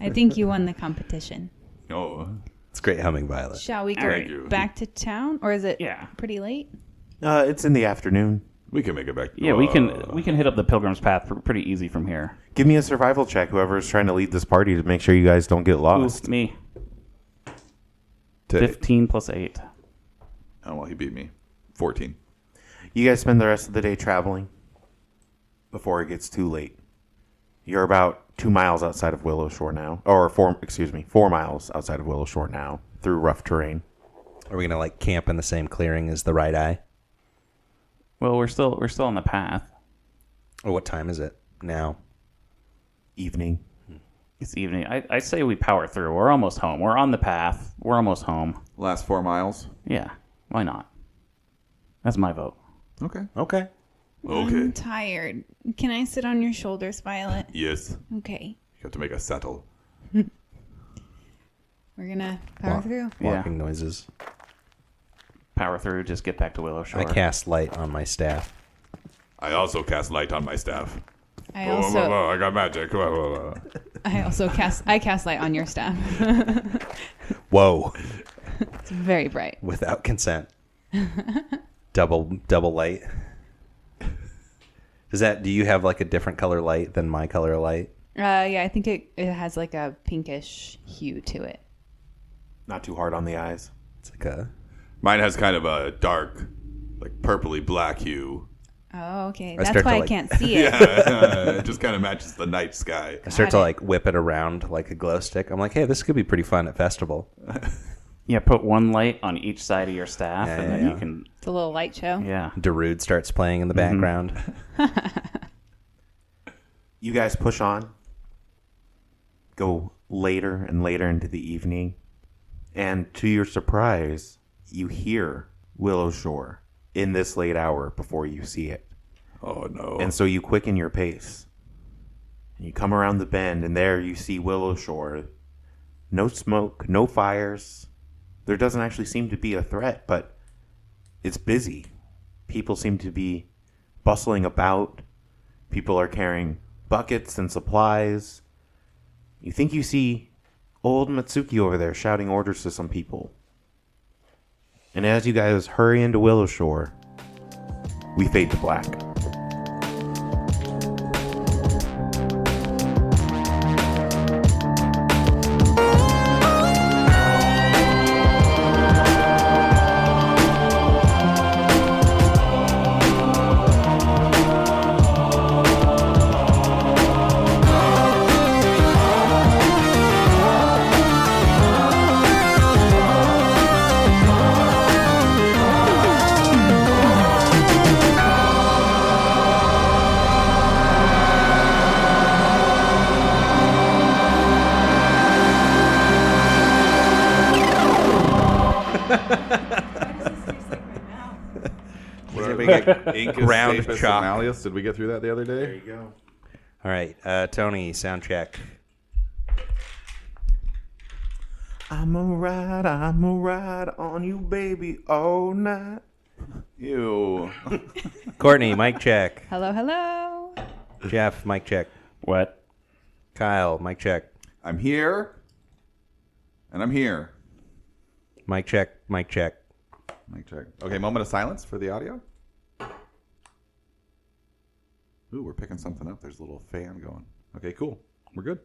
I think you won the competition. Oh. It's great humming, Violet. Shall we All go right. back to town? Or is it Yeah. pretty late? It's in the afternoon. We can make it back. Yeah, we can hit up the Pilgrim's Path pretty easy from here. Give me a survival check, whoever's trying to lead this party, to make sure you guys don't get lost. Ooh, me. To- 15 plus 8. Oh, well, he beat me. 14. You guys spend the rest of the day traveling before it gets too late. You're about 2 miles outside of Willowshore now, or 4 miles outside of Willowshore now, through rough terrain. Are we gonna like camp in the same clearing as the Right Eye? Well, we're still on the path. Or what time is it now? Evening. It's evening. I say we power through. We're almost home. We're on the path. We're almost home. Last 4 miles. Yeah, why not? That's my vote. Okay. Okay. Okay. I'm tired. Can I sit on your shoulders, Violet? Yes. Okay. You have to make a settle. We're gonna power through. Walking noises. Power through. Just get back to Willowshore. I cast light on my staff. I also cast light on my staff. I also I got magic. I cast light on your staff. Whoa. It's very bright. Without consent. Double light. Do you have like a different color light than my color light? Yeah, I think it has like a pinkish hue to it. Not too hard on the eyes. It's like a Mine has kind of a dark, like purpley black hue. Oh, okay. I That's start to, why I like- can't see it. It just kind of matches the night sky. I start Got to it. like whip it around like a glow stick. I'm like, hey, this could be pretty fun at festival. Yeah, put one light on each side of your staff, Yeah, and then yeah. you can. It's a little light show. Yeah. Darude starts playing in the background. You guys push on, go later and later into the evening, and to your surprise, you hear Willowshore in this late hour before you see it. Oh no. And so you quicken your pace. And you come around the bend, and there you see Willowshore. No smoke, no fires. There doesn't actually seem to be a threat, but it's busy. People seem to be bustling about. People are carrying buckets and supplies. You think you see old Matsuki over there shouting orders to some people. And as you guys hurry into Willowshore, we fade to black. We get Incus, ground Sapus, chalk. and Malleus. Did we get through that the other There day? you go. All right, Tony, sound check. I'ma ride on you, baby, all night. Ew. Courtney, mic check. Hello, hello. Jeff, mic check. What? Kyle, mic check. I'm here. And I'm here. Mic check, mic check. Mic check. Okay, moment of silence for the audio. Ooh, we're picking something up. There's a little fan going. Okay, cool. We're good.